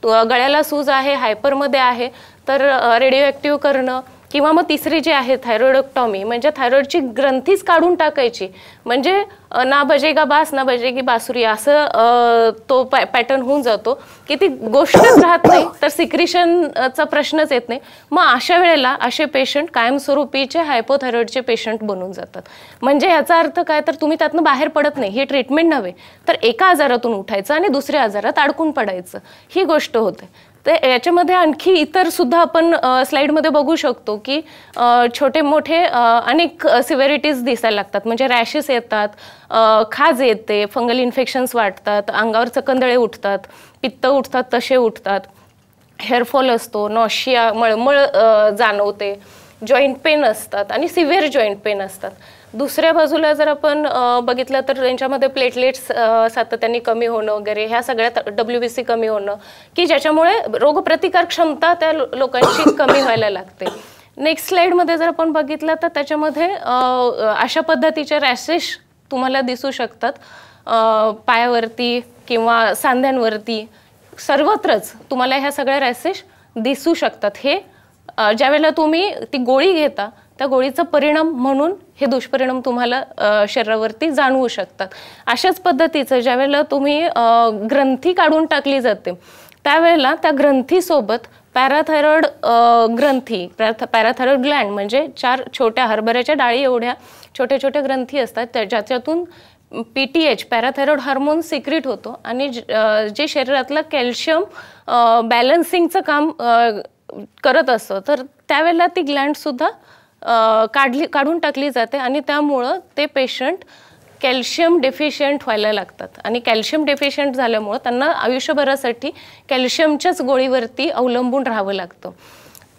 गळ्याला सूज आहे, हायपरमध्ये आहे तर रेडिओ ॲक्टिव्ह करणं किंवा मग तिसरी जी आहे थायरॉइडोक्टॉमी, म्हणजे थायरॉइडची ग्रंथीच काढून टाकायची. म्हणजे ना बजेगा बास ना बजेगी बासुरी असं तो पॅटर्न होऊन जातो की ती गोष्टच राहत नाही तर सिक्रेशनचा प्रश्नच येत नाही. मग अशा वेळेला असे पेशंट कायमस्वरूपीचे हायपोथायरॉइडचे पेशंट बनून जातात. म्हणजे याचा अर्थ काय तर तुम्ही त्यातनं बाहेर पडत नाही. ही ट्रीटमेंट नव्हे तर एका आजारातून उठायचं आणि दुसऱ्या आजारात अडकून पडायचं, ही गोष्ट होते. तर याच्यामध्ये आणखी इतर सुद्धा आपण स्लाइडमध्ये बघू शकतो की छोटे मोठे अनेक सिव्हिरिटीज दिसायला लागतात. म्हणजे रॅशेस येतात, खाज येते, फंगल इन्फेक्शन्स वाढतात, अंगावर चकंदळे उठतात, पित्त उठतात तसे उठतात, हेअरफॉल असतो, नॉशिया मळमळ जाणवते, जॉईंट पेन असतात आणि सिव्हिअर जॉईंट पेन असतात. दुसऱ्या बाजूला जर आपण बघितलं तर त्यांच्यामध्ये प्लेटलेट्स सातत्याने कमी होणं वगैरे ह्या सगळ्यात WBC कमी होणं की ज्याच्यामुळे रोगप्रतिकार क्षमता त्या लोकांची कमी व्हायला लागते. नेक्स्ट स्लाइडमध्ये जर आपण बघितलं तर त्याच्यामध्ये अशा पद्धतीचे रॅशेस तुम्हाला दिसू शकतात, पायावरती किंवा सांध्यांवरती, सर्वत्रच तुम्हाला ह्या सगळ्या रॅशेस दिसू शकतात. हे ज्यावेळेला तुम्ही ती गोळी घेता त्या गोळीचा परिणाम म्हणून हे दुष्परिणाम तुम्हाला शरीरावरती जाणवू शकतात. अशाच पद्धतीचं ज्यावेळेला तुम्ही ग्रंथी काढून टाकली जाते त्यावेळेला त्या ग्रंथीसोबत पॅराथायरॉइड ग्रंथी, पॅराथायरॉइड ग्लँड म्हणजे 4 छोट्या हरभऱ्याच्या डाळी एवढ्या छोट्या छोट्या ग्रंथी असतात ज्याच्यातून PTH पॅराथायरॉइड हार्मोन सिक्रीट होतो आणि जे शरीरातलं कॅल्शियम बॅलन्सिंगचं काम करत असतं. तर त्यावेळेला ती ग्लँडसुद्धा काढून टाकली जाते आणि त्यामुळं ते पेशंट कॅल्शियम डेफिशियंट व्हायला लागतात आणि कॅल्शियम डेफिशियंट झाल्यामुळं त्यांना आयुष्यभरासाठी कॅल्शियमच्याच गोळीवरती अवलंबून राहावं लागतं.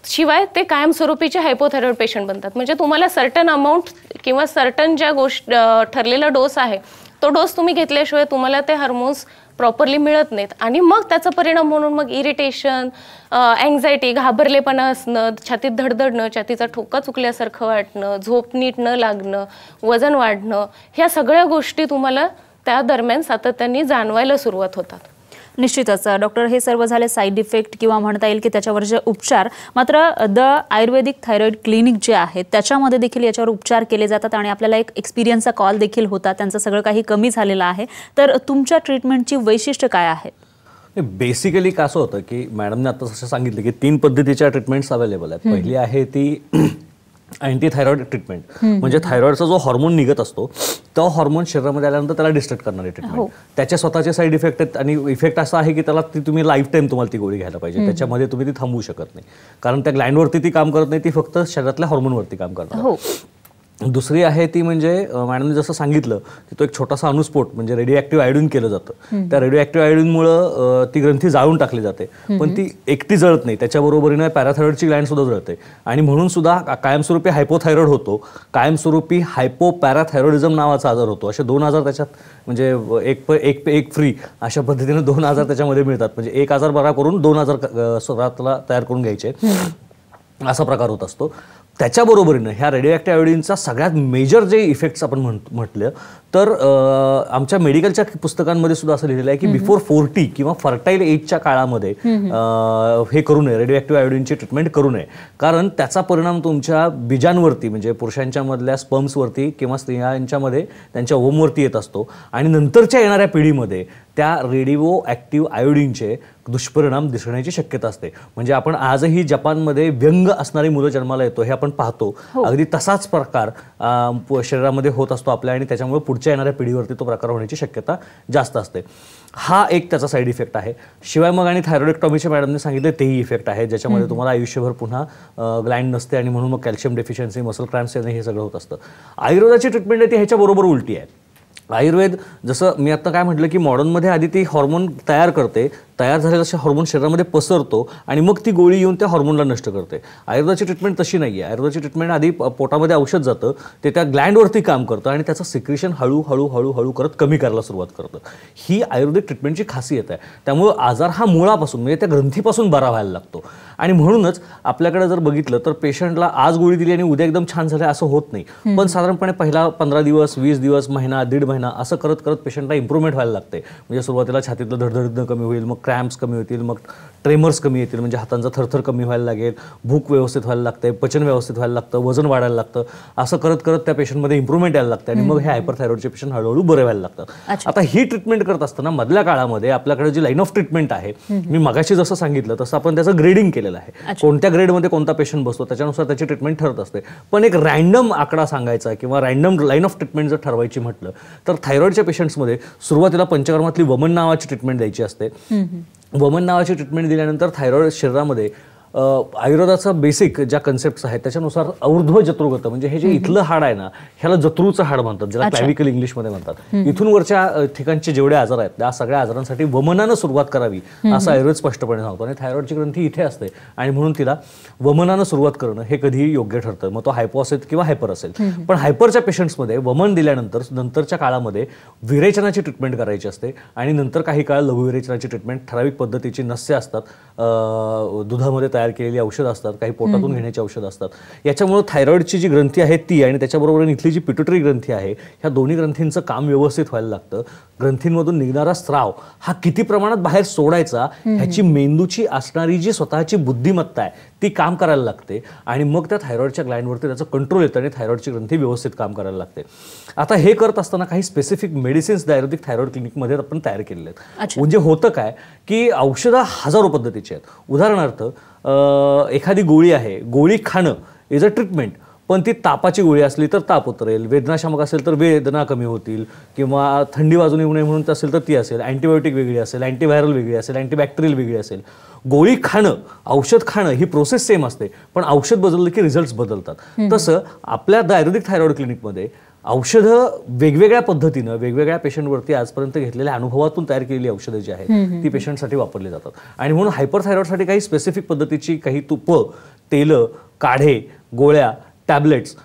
शिवाय ते कायमस्वरूपीचे हायपोथायरॉइड पेशंट बनतात. म्हणजे तुम्हाला सर्टन अमाऊंट किंवा सर्टन ज्या ठरलेला डोस आहे तो डोस तुम्ही घेतल्याशिवाय तुम्हाला ते हार्मोन्स प्रॉपरली मिळत नाहीत आणि मग त्याचा परिणाम म्हणून मग इरिटेशन, अँझायटी, घाबरलेपणा असणं, छातीत धडधडणं, छातीचा ठोका चुकल्यासारखं वाटणं, झोप नीट न लागणं, वजन वाढणं, ह्या सगळ्या गोष्टी तुम्हाला त्या दरम्यान सातत्याने जाणवायला सुरुवात होतात. निश्चितच डॉक्टर, हे सर्व झाले साईड इफेक्ट किंवा म्हणता येईल की त्याच्यावरचे उपचार. मात्र द आयुर्वेदिक थायरॉइड क्लिनिक जे आहे त्याच्यामध्ये देखील याच्यावर उपचार केले जातात आणि आपल्याला एक एक्सपिरियन्सचा कॉल देखील होता, त्यांचं सगळं काही कमी झालेलं आहे. तर तुमच्या ट्रीटमेंटची वैशिष्ट्य काय आहेत? बेसिकली कसं होतं की मॅडमने आता जसं सांगितलं की 3 पद्धतीच्या ट्रीटमेंट्स अवेलेबल आहेत. पहिली आहे ती अँटी थायरॉइड ट्रीटमेंट, म्हणजे थायरॉइडचा जो हॉर्मोन निघत असतो तो हॉर्मोन शरीरामध्ये आल्यानंतर त्याला डिस्ट्रक्ट करणारी ट्रीटमेंट. त्याचे स्वतःचे साईड इफेक्ट आहेत आणि इफेक्ट असा आहे की त्याला तुम्ही लाईफ टाईम तुम्हाला ती गोळी घ्यायला पाहिजे. त्याच्यामध्ये तुम्ही ती थांबवू शकत नाही, कारण त्या ग्लँडवरती ती काम करत नाही, ती फक्त शरीरातल्या हॉर्मोनवरती काम करतात. दुसरी आहे ती म्हणजे मॅडमने जसं सांगितलं की तो एक छोटासा अणुस्फोट म्हणजे रेडिओ ॲक्टिव्ह आयोडीन केलं जातं. त्या रेडिओ ॲक्टिव्ह आयोडीनमुळं ती ग्रंथी जाळून टाकली जाते, पण ती एकटी जळत नाही, त्याच्याबरोबरीने पॅराथायरॉइडची ग्लँड सुद्धा जळते आणि म्हणून सुद्धा कायमस्वरूपी हायपोथायरॉइड होतो, कायमस्वरूपी हायपोपॅराथायरॉइडिझम नावाचा आजार होतो. असे 2 आजार त्याच्यात म्हणजे एक फ्री अशा पद्धतीने 2 आजार त्याच्यामध्ये मिळतात. म्हणजे एक आजार बरा करून 2 आजार स्वतःला तयार करून घ्यायचे, असा प्रकार होत असतो. त्याच्याबरोबरीनं ह्या रेडिओ ॲक्टिव्ह आयोडीनचा सगळ्यात मेजर जे इफेक्ट्स आपण म्हटलं तर आमच्या मेडिकलच्या पुस्तकांमध्ये सुद्धा असं लिहिलेलं आहे की बिफोर 40 किंवा फर्टाईल एजच्या काळामध्ये हे करू नये, रेडिओ ॲक्टिव्ह आयोडीनची ट्रीटमेंट करू नये, कारण त्याचा परिणाम तुमच्या बीजांवरती म्हणजे पुरुषांच्या मधल्या स्पर्म्सवरती किंवा स्त्रियांच्यामध्ये त्यांच्या ओमवरती येत असतो आणि नंतरच्या येणाऱ्या पिढीमध्ये त्या रेडिओ ॲक्टिव्ह आयोडीनचे दुष्परिणाम दिसण्याची शक्यता असते. म्हणजे आपण आजही जपानमध्ये व्यंग असणारी मुलं जन्माला येतो हे आपण पाहतो, अगदी तसाच प्रकार शरीरामध्ये होत असतो आपल्या आणि त्याच्यामुळे पुढच्या येणाऱ्या पिढीवरती तो प्रकार होण्याची शक्यता जास्त असते. हा एक त्याचा साईड इफेक्ट आहे. शिवाय मग आणि थायरॉइडेक्टॉमीचे मॅडमने सांगितले तेही इफेक्ट आहे, ज्याच्यामध्ये तुम्हाला आयुष्यभर पुन्हा ग्लँड नसते आणि म्हणून मग कॅल्शियम डेफिशियन्सी, मसल क्रॅम्प्स येणे हे सगळं होत असतं. आयुर्वेदाची ट्रीटमेंट आहे ती ह्याच्याबरोबर उलटी आहे. आयुर्वेद जसं मी आता काय म्हटलं की मॉडर्नमध्ये आधी ती हॉर्मोन तयार करते, तयार झालेला असे हॉर्मोन शरीरामध्ये पसरतो आणि मग ती गोळी येऊन त्या हॉर्मोनला नष्ट करते. आयुर्वेदाची ट्रीटमेंट तशी नाही आहे. आयुर्वेदाची ट्रीटमेंट आधी पोटामध्ये औषध जातं, ते त्या ग्लँडवरती काम करतं आणि त्याचं सिक्रेशन हळूहळू करत कमी करायला सुरुवात करतं. ही आयुर्वेदिक ट्रीटमेंटची खासियत आहे. त्यामुळं आजार हा मुळापासून म्हणजे त्या ग्रंथीपासून बरा व्हायला लागतो आणि म्हणूनच आपल्याकडे जर बघितलं तर पेशंटला आज गोळी दिली आणि उद्या एकदम छान झालं असं होत नाही, पण साधारणपणे पहिला 15 दिवस, 20 दिवस, महिना, 1.5 महिना असं करत करत पेशंटला इम्प्रूव्हमेंट व्हायला लागते. म्हणजे सुरुवातीला छातीतलं धडधडणं कमी होईल, मग क्रॅम्प्स कमी होतील, मग ट्रेमर्स कमी येतील, म्हणजे हातांचा थरथर कमी व्हायला लागेल, भूक व्यवस्थित व्हायला लागते, पचन व्यवस्थित व्हायला लागतं, वजन वाढायला लागतं. असं करत करत त्या पेशंटमध्ये इम्प्रूव्हमेंट यायला लागते आणि मग हे हायपरथायरॉइडचे पेशंट हळूहळू बरे व्हायला लागतात. आता ही ट्रीटमेंट करत असताना मधल्या काळामध्ये आपल्याकडे जी लाईन ऑफ ट्रीटमेंट आहे, मी मगाशी जसं सांगितलं तसं आपण त्याचं ग्रेडिंग केलेलं आहे. कोणत्या ग्रेडमध्ये कोणता पेशंट बसतो त्याच्यानुसार त्याची ट्रीटमेंट ठरत असते. पण एक रँडम आकडा सांगायचा किंवा रँडम लाईन ऑफ ट्रीटमेंट जर ठरवायची म्हटलं तर थायरॉइडच्या पेशंट्समध्ये सुरुवातीला पंचकर्मातली वमन नावाची ट्रीटमेंट द्यायची असते. वमन नावाची ट्रीटमेंट दिल्यानंतर थायरॉइड शरीरामध्ये आयुर्वेदाचा बेसिक ज्या कन्सेप्ट्स आहेत त्याच्यानुसार ऊर्ध्व जत्रुगत म्हणजे हे जे इथलं हाड आहे ना ह्याला जत्रूचं हाड म्हणतात, ज्याला क्लॅव्हिकल इंग्लिशमध्ये म्हणतात. इथून वरच्या ठिकाणचे जेवढे आजार आहेत त्या सगळ्या आजारांसाठी वमनानं सुरुवात करावी असं आयुर्वेद स्पष्टपणे सांगतो. आणि थायरॉइडची ग्रंथी इथे असते आणि म्हणून तिला वमनानं सुरुवात करणं हे कधीही योग्य ठरतं. मग तो हायपो असेल किंवा हायपर असेल. पण हायपरच्या पेशंट्समध्ये वमन दिल्यानंतर नंतरच्या काळामध्ये विरेचनाची ट्रीटमेंट करायची असते आणि नंतर काही काळ लघुविरेचनाची ट्रीटमेंट, ठराविक पद्धतीची नस्य असतात दुधामध्ये तयार तयार केलेली औषधं असतात, काही पोटातून घेण्याची औषधं असतात. याच्यामुळे थायरॉइडची जी ग्रंथी आहे ती आणि त्याच्याबरोबर इथली जी पिट्युटरी ग्रंथी आहे, ह्या दोन्ही ग्रंथींचं काम व्यवस्थित व्हायला लागतं. ग्रंथींमधून निघणारा स्राव हा किती प्रमाणात बाहेर सोडायचा ह्याची मेंदूची असणारी जी स्वतःची बुद्धिमत्ता आहे ती काम करायला लागते आणि मग त्या थायरॉइडच्या ग्लँडवरती त्याचं कंट्रोल येतं आणि थायरॉइडची ग्रंथी व्यवस्थित काम करायला लागते. आता हे करत असताना काही स्पेसिफिक मेडिसिन्स आयुर्वेदिक थायरॉइड क्लिनिकमध्ये आपण तयार केलेले आहेत. म्हणजे होतं काय की औषधं हजारो पद्धतीची आहेत. उदाहरणार्थ एखादी गोळी आहे, गोळी खाणं इज अ ट्रीटमेंट, पण ती तापाची गोळी असली तर ताप उतरेल, वेदनाशामक असेल तर वेदना कमी होतील, किंवा थंडी वाजून येऊ नये म्हणून असेल तर ती असेल, अँटीबायोटिक वेगळी असेल, अँटीव्हायरल वेगळी असेल, अँटीबॅक्टेरियल वेगळी असेल. गोळी खाणं, औषध खाणं ही प्रोसेस सेम असते, पण औषध बदललं की रिझल्ट्स बदलतात. तसं आपल्या आयुर्वेदिक थायरॉइड क्लिनिकमध्ये औषधं वेगवेगळ्या पद्धतीनं वेगवेगळ्या पेशंटवरती आजपर्यंत घेतलेल्या अनुभवातून तयार केलेली औषधं जी आहेत ती पेशंटसाठी वापरली जातात. आणि म्हणून हायपरथायरॉइडसाठी काही स्पेसिफिक पद्धतीची काही तुपं, तेलं, काढे, गोळ्या, टॅबलेट्स,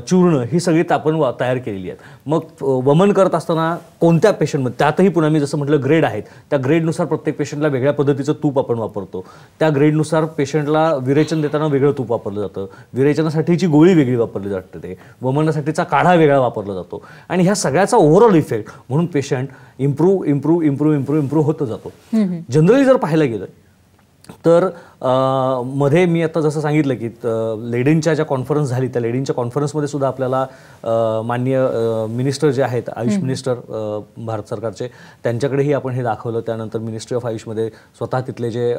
चूर्ण ही सगळी आपण तयार केलेली आहेत. मग वमन करत असताना कोणत्या पेशंटमध्ये, त्यातही पुन्हा मी जसं म्हटलं ग्रेड आहेत, त्या ग्रेडनुसार प्रत्येक पेशंटला वेगळ्या पद्धतीचं तूप आपण वापरतो. त्या ग्रेडनुसार पेशंटला विरेचन देताना वेगळं तूप वापरलं जातं, विरेचनासाठीची गोळी वेगळी वापरली जाते, ते वमनासाठीचा काढा वेगळा वापरला जातो. आणि ह्या सगळ्याचा ओव्हरऑल इफेक्ट म्हणून पेशंट इम्प्रूव्ह होत जातो. जनरली जर पाहायला गेलं तर मध्ये मी आता जसं सांगितलं की लेडींच्या ज्या कॉन्फरन्स झाली त्या लेडींच्या कॉन्फरन्समध्ये सुद्धा आपल्याला माननीय मिनिस्टर जे आहेत, आयुष मिनिस्टर भारत सरकारचे, त्यांच्याकडेही आपण हे दाखवलं. त्यानंतर मिनिस्ट्री ऑफ आयुषमध्ये स्वतः तिथले जे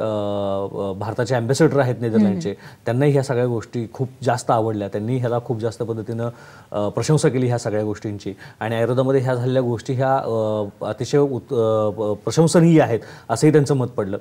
भारताचे अँबॅसेडर आहेत नेदरलँडचे, त्यांनाही ह्या सगळ्या गोष्टी खूप जास्त आवडल्या. त्यांनी ह्याला खूप जास्त पद्धतीनं प्रशंसा केली ह्या सगळ्या गोष्टींची. आणि आयुर्वेदामध्ये ह्या झालेल्या गोष्टी ह्या अतिशय प्रशंसनीय आहेत असंही त्यांचं मत पडलं.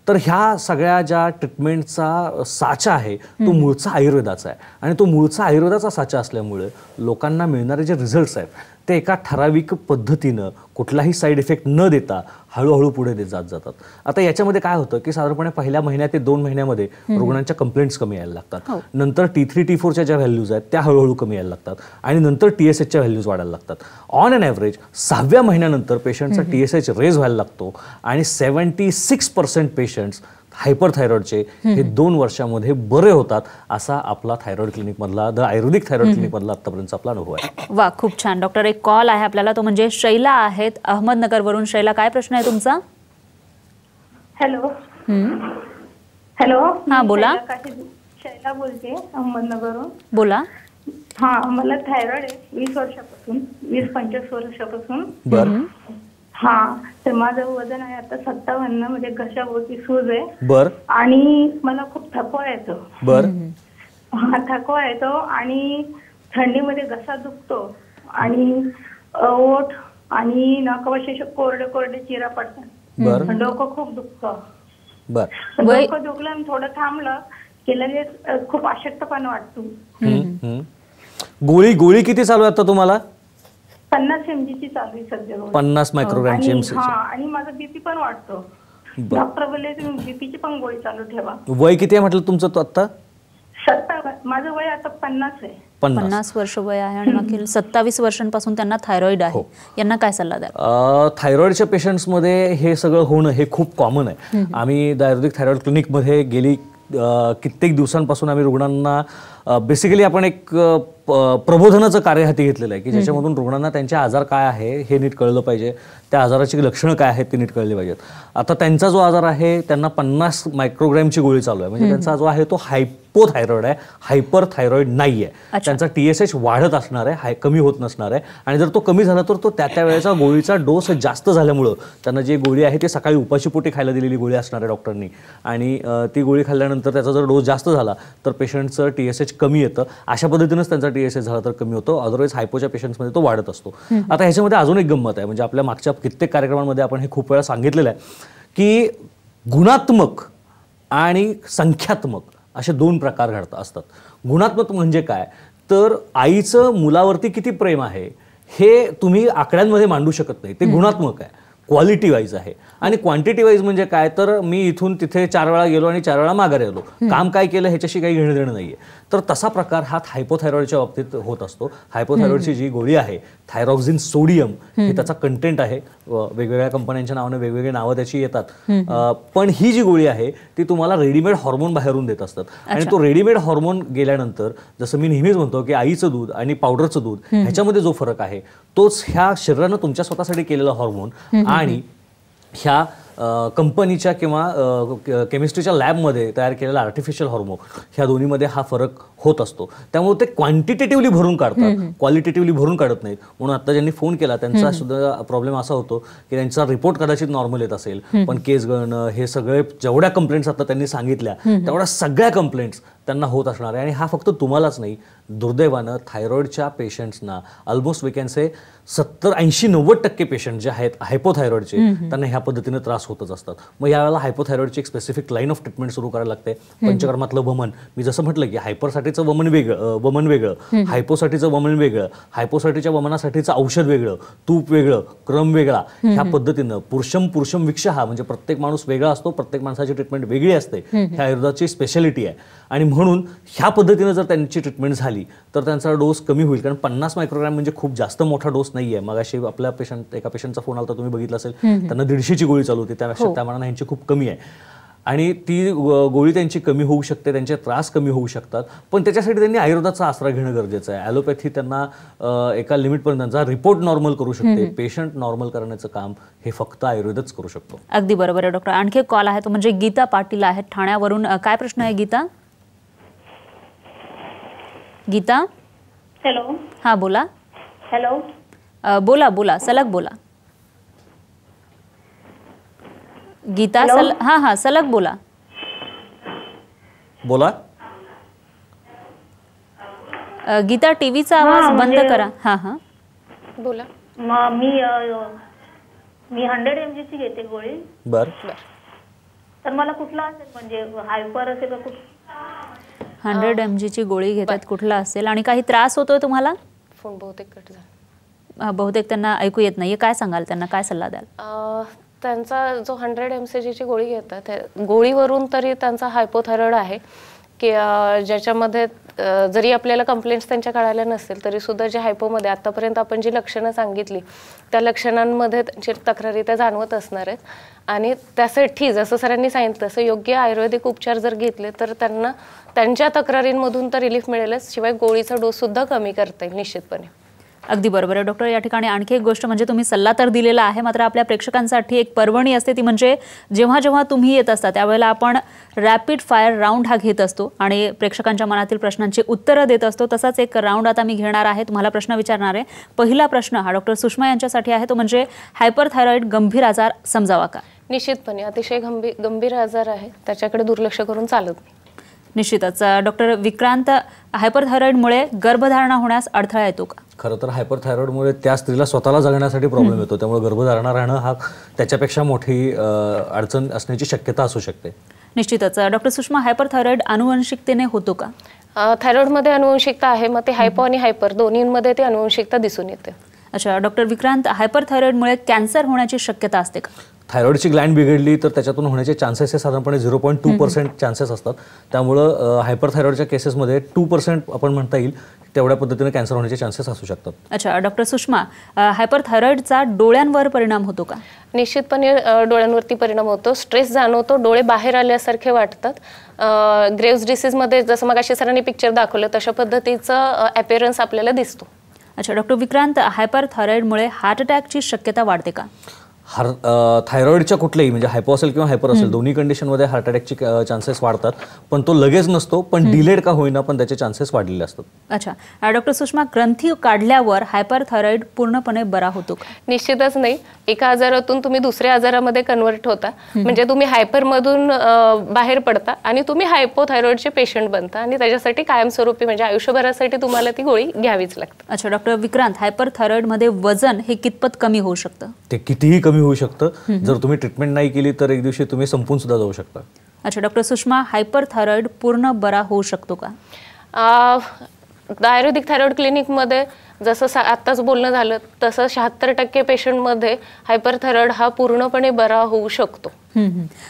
तर ह्या सगळ्या ज्या ट्रीटमेंटचा साचा आहे तो मूळचा आयुर्वेदाचा आहे. आणि तो मूळचा आयुर्वेदाचा साचा असल्यामुळे लोकांना मिळणारे जे रिझल्ट्स आहेत ते एका ठराविक पद्धतीनं कुठलाही साईड इफेक्ट न देता हळूहळू पुढे जात जातात. आता याच्यामध्ये काय होतं की साधारणपणे पहिल्या महिन्यात ते 2 महिन्यामध्ये रुग्णांच्या कंप्लेंट्स कमी यायला लागतात. नंतर T3 T4च्या ज्या व्हॅल्यूज आहेत त्या हळूहळू कमी यायला लागतात आणि नंतर TSHच्या व्हॅल्यूज वाढायला लागतात. ऑन अन ॲव्हरेज 6व्या महिन्यानंतर पेशंटचा TSH रेज व्हायला लागतो आणि 76% पेशंट्स हायपरथायरॉइडचे हे 2 वर्षामध्ये बरे होतात. असा आपला थायरॉइड क्लिनिकमधला आयुर्वेदिक थायरॉइड क्लिनिकमधला आतापर्यंतचा आपला अनुभव आहे. वा, खूप छान. डॉक्टर, एक कॉल आहे आपल्याला, तो म्हणजे शैला आहेत अहमदनगरवरून. शैला, काय प्रश्न आहे तुमचा? हॅलो. हॅलो. हा, बोला. शैला बोलते अहमदनगरवरून. बोला. हा, मला थायरॉइड आहे 20 वर्षापासून, 20-25 वर्षापासून. बरं. हा, तर माझं वजन आहे आता 57, म्हणजे घशाभोवती सूज आहे. बर. आणि मला खूप थकवा येतो. बर. हा, थकवा येतो आणि थंडीमध्ये घसा दुखतो आणि ओठ आणि नाकापाशी कोरडे कोरडे चिरा पडतात. बर. डोकं खूप दुखतं. बर. डोकं दुखलं आणि थोडं थांबलं की लगेच खूप अशक्तपणा वाटतो. गोळी किती चालू आहे आता तुम्हाला? 50 mg ची चालू आहे सध्या. 50 मायक्रोग्रॅमची एमसी. हा, आणि माझा बीपी पण वाढतो. डॉक्टर बोलले तुम्ही बीपीची पण गोळी चालू ठेवा. वय किती आहे म्हटलं तुमचं तो आता? 70. माझं वय आता 50 आहे. 50 वर्ष वय आहे आणि मागील 27 वर्षांपासून त्यांना थायरॉइड आहे. यांना काय सल्ला द्याल? थायरॉइडच्या पेशंट्समध्ये हे सगळं होणं हे खूप कॉमन आहे. आम्ही आयुर्वेदिक थायरॉइड क्लिनिकमध्ये गेली कित्येक दिवसांपासून आम्ही रुग्णांना बेसिकली आपण एक प्रबोधनाचं कार्य हाती घेतलेलं आहे की ज्याच्यामधून रुग्णांना त्यांचे आजार काय आहे हे नीट कळलं पाहिजे, त्या आजाराची लक्षणं काय आहेत ते नीट कळली पाहिजेत. आता त्यांचा जो आजार आहे त्यांना 50 मायक्रोग्रॅमची गोळी चालू आहे, म्हणजे त्यांचा जो आहे तो हायपोथायरॉइड आहे, हायपरथायरॉइड नाही आहे. त्यांचा TSH वाढत असणार आहे, कमी होत नसणार आहे. आणि जर तो कमी झाला तर तो त्या वेळेचा गोळीचा डोस जास्त झाल्यामुळं त्यांना जी गोळी आहे ती सकाळी उपाशीपोटी खायला दिलेली गोळी असणार आहे डॉक्टरनी, आणि ती गोळी खाल्ल्यानंतर त्याचा जर डोस जास्त झाला तर पेशंटचं TSH कमी येतं. अशा पद्धतीनंच त्यांचा TSH झाला तर कमी होतो, अदरवाईज हायपोच्या पेशंट्समध्ये तो वाढत असतो. आता ह्याच्यामध्ये अजून एक गंमत आहे, म्हणजे आपल्या मागच्या कित्येक कार्यक्रमांमध्ये आपण हे खूप वेळा सांगितलेलं आहे की गुणात्मक आणि संख्यात्मक असे 2 प्रकार असतात. गुणात्मक म्हणजे काय तर आईचं मुलावरती किती प्रेम आहे हे तुम्ही आकड्यांमध्ये मांडू शकत नाही, ते गुणात्मक आहे. क्वालिटी वाईज आहे आणि क्वांटिटी वाईज म्हणजे काय तर मी इथून तिथे 4 वेळा गेलो आणि 4 वेळा माघारी आलो, काम काय केलं ह्याच्याशी काही घेणं देणं नाहीये. तर तसा प्रकार हा हायपोथायरॉइडच्या बाबतीत होत असतो. हायपोथायरॉइडची जी गोळी आहे थायरॉक्सिन सोडियम हे त्याचा कंटेंट आहे. वेगवेगळ्या कंपन्यांच्या नावाने वेगवेगळे नावं त्याची येतात, पण ही जी गोळी आहे ती तुम्हाला रेडीमेड हॉर्मोन बाहेरून देत असतात आणि तो रेडीमेड हॉर्मोन गेल्यानंतर जसं मी नेहमीच म्हणतो की आईचं दूध आणि पावडरचं दूध ह्याच्यामध्ये जो फरक आहे तोच ह्या शरीरानं तुमच्या स्वतःसाठी केलेला हॉर्मोन आणि ह्या कंपनीच्या किंवा केमिस्ट्रीच्या लॅबमध्ये तयार केलेला आर्टिफिशियल हॉर्मोन ह्या दोन्हीमध्ये हा फरक होत असतो. त्यामुळे ते क्वांटिटेटिव्हली भरून काढतात, क्वालिटेटिव्हली भरून काढत नाहीत. म्हणून आता ज्यांनी फोन केला त्यांचा सुद्धा प्रॉब्लेम असा होतो की त्यांचा रिपोर्ट कदाचित नॉर्मल येत असेल, पण केस गळणं हे सगळे जेवढ्या कंप्लेंट्स आता त्यांनी सांगितल्या तेवढ्या सगळ्या कंप्लेंट्स त्यांना होत असणार आहे. आणि हा फक्त तुम्हालाच नाही, दुर्दैवानं थायरॉइडच्या पेशंट्सना almost we can say 70-80-90% patient जे आहेत हायपोथायरॉइडचे त्यांना ह्या पद्धतीने त्रास होतच असतात. मग यावेळेला हायपोथायरॉइडची एक स्पेसिफिक लाईन ऑफ ट्रीटमेंट सुरू करायला लागते. पंचकर्मातलं वमन, मी जसं म्हटलं की हायपरसाठीचं वमन वेगळं, हायपोसाठीचं वमन वेगळं, हायपोसाठीच्या वमनासाठीचं औषध वेगळं, तूप वेगळं, क्रम वेगळा, ह्या पद्धतीनं पुरुषम विक्षहा म्हणजे प्रत्येक माणूस वेगळा असतो, प्रत्येक माणसाची ट्रीटमेंट वेगळी असते. ह्या आयुर्वेदाची स्पेशालिटी आहे आणि म्हणून ह्या पद्धतीनं जर त्यांची ट्रीटमेंट झाली तर त्यांचा डोस कमी होईल. कारण 50 मायक्रोग्रॅम म्हणजे खूप जास्त मोठा डोस नाहीये. मग अशी आपल्या एका पेशंटचा फोन आला तुम्ही बघितला असेल, त्यांना 150ची गोळी चालू होती, त्यापेक्षा त्या मानाने ह्यांची खूप कमी आहे आणि ती गोळी त्यांची कमी होऊ शकते, त्यांचे त्रास कमी होऊ शकतात. पण त्याच्यासाठी त्यांनी आयुर्वेदाचा आसरा घेणं गरजेचं आहे. ॲलोपॅथी त्यांना एका लिमिटपर्यंत त्यांचा रिपोर्ट नॉर्मल करू शकते, पेशंट नॉर्मल करण्याचं काम हे फक्त आयुर्वेदच करू शकतो. अगदी बरोबर आहे डॉक्टर. आणखी एक कॉल आहे तो म्हणजे गीता पाटील आहेत ठाण्यावरून. काय प्रश्न आहे गीता? गीता, हॅलो. हा बोला. हॅलो. बोला सलग बोला गीता. सलग बोला. गीता टीव्हीचा आवाज बंद करा. हा बोला. मी 100 mg ची घेते गोळी. बर, तर मला कुठला असेल म्हणजे हायपर असेल का? 100 mg ची गोळी घेतात, कुठला असेल आणि काही त्रास होतोय तुम्हाला? फोन बहुतेक कट झाला. बहुतेक त्यांना ऐकू येत नाहीये. काय सांगाल त्यांना, काय सल्ला द्याल? त्यांचा जो 100 mg ची गोळी घेतात गोळीवरून तरी त्यांचा हायपोथायरॉइड आहे की ज्याच्यामध्ये जरी आपल्याला कंप्लेंट्स त्यांच्या कळाल्या नसेल तरी सुद्धा जे हायपोमध्ये आतापर्यंत आपण जी लक्षणं सांगितली त्या लक्षणांमध्ये त्यांची तक्रारी त्या जाणवत असणार आहेत. आणि त्यासाठी जसं सरांनी सांगितलं तसं योग्य आयुर्वेदिक उपचार जर घेतले तर त्यांना त्यांच्या तक्रारींमधून तर रिलीफ मिळेलच, शिवाय गोळीचा डोस सुद्धा कमी करता येईल निश्चितपणे. अगदी बरोबर आहे डॉक्टर. या ठिकाणी आणखी एक गोष्ट म्हणजे तुम्ही सल्ला तर दिलेला आहे, मात्र आपल्या प्रेक्षकांसाठी एक पर्वणी असते ती म्हणजे जेव्हा जेव्हा तुम्ही येत असता त्यावेळेला आपण रॅपिड फायर राऊंड हा घेत असतो आणि प्रेक्षकांच्या मनातील प्रश्नांची उत्तरं देत असतो. तसाच एक राऊंड आता मी घेणार आहे, तुम्हाला प्रश्न विचारणार आहे. पहिला प्रश्न हा डॉक्टर सुषमा यांच्यासाठी आहे, तो म्हणजे हायपरथायरॉइड गंभीर आजार समजावा का? निश्चितपणे अतिशय गंभीर आजार आहे, त्याच्याकडे दुर्लक्ष करून चालत नाही. निश्चितच. डॉक्टर विक्रांत, हायपरथायरॉइडमुळे गर्भधारणा होण्यास अडथळा येतो का? खरं तर हायपरथायरॉइडमुळे त्या स्त्रीला स्वतःला जगण्यासाठी प्रॉब्लेम येतो, त्यामुळे गर्भधारणा राहणं हा त्याच्यापेक्षा मोठी अडचण असण्याची शक्यता असू शकते. निश्चितच. डॉक्टर सुषमा, हायपरथायरॉइड आनुवंशिकतेने होतो का? थायरॉइडमध्ये आनुवंशिकता आहे, मग ते हायपो आणि हायपर दोन्हींमध्ये ते आनुवंशिकता दिसून येते. अच्छा डॉक्टर विक्रांत, हायपरथायरॉइडमुळे कॅन्सर होण्याची शक्यता असते का? थायरॉइडची ग्लँड बिघडली तर त्याच्यातून होण्याचे चान्सेस हे साधारणपणे 0.2% चान्सेस असतात. त्यामुळं हायपरथायरॉइडच्या केसेसमध्ये 2% आपण म्हणता येईल तेवढ्या पद्धतीने कॅन्सर होण्याचे चान्सेस असू शकतात. अच्छा डॉक्टर सुषमा, हायपरथायरॉइडचा डोळ्यांवर परिणाम होतो का? निश्चितपणे डोळ्यांवरती परिणाम होतो, स्ट्रेस जाणवतो, डोळे बाहेर आल्यासारखे वाटतात. ग्रेव्स डिसीजमध्ये जसं मग अशी सरांनी पिक्चर दाखवलं तशा पद्धतीचं अपीअरन्स आपल्याला दिसतो. अच्छा डॉक्टर विक्रांत, हायपरथायरॉइडमुळे हार्ट अटॅकची शक्यता वाढते का? थायरॉइडच्या कुठल्याही म्हणजे हायपो असेल किंवा हायपर असेल दोन्ही कंडिशनमध्ये हार्ट अटॅकचे चान्सेस वाढतात, पण तो लगेच नसतो, पण डिलेड का होईना पण त्याचे चान्सेस वाढलेले असतात. अच्छा डॉक्टर सुषमा, ग्रंथी काढल्यावर हायपरथायरॉइड पूर्णपणे बरा होतो का? निश्चितच नाही. एका आजारातून तुम्ही दुसऱ्या आजारामध्ये कन्वर्ट होता, म्हणजे तुम्ही हायपरमधून बाहेर पडता आणि तुम्ही हायपोथायरॉइडचे पेशंट बनता आणि त्याच्यासाठी कायमस्वरूपी म्हणजे आयुष्यभरासाठी तुम्हाला ती गोळी घ्यावीच लागते. अच्छा डॉक्टर विक्रांत, हायपरथायरॉइडमध्ये वजन हे कितपत कमी होऊ शकतं? ते कितीही कमी होऊ शकतं, जर तुम्ही ट्रीटमेंट नाही केली तर एक दिवशी तुम्ही संपून सुद्धा जाऊ शकता. अच्छा डॉक्टर सुषमा, हायपरथायरॉइड पूर्ण बरा होऊ शकतो का? आयुर्वेदिक थायरॉइड क्लिनिकमध्ये जसं आत्ताच बोलणं झालं तसं 76% पेशंटमध्ये हायपरथायरॉइड हा पूर्णपणे बरा होऊ शकतो.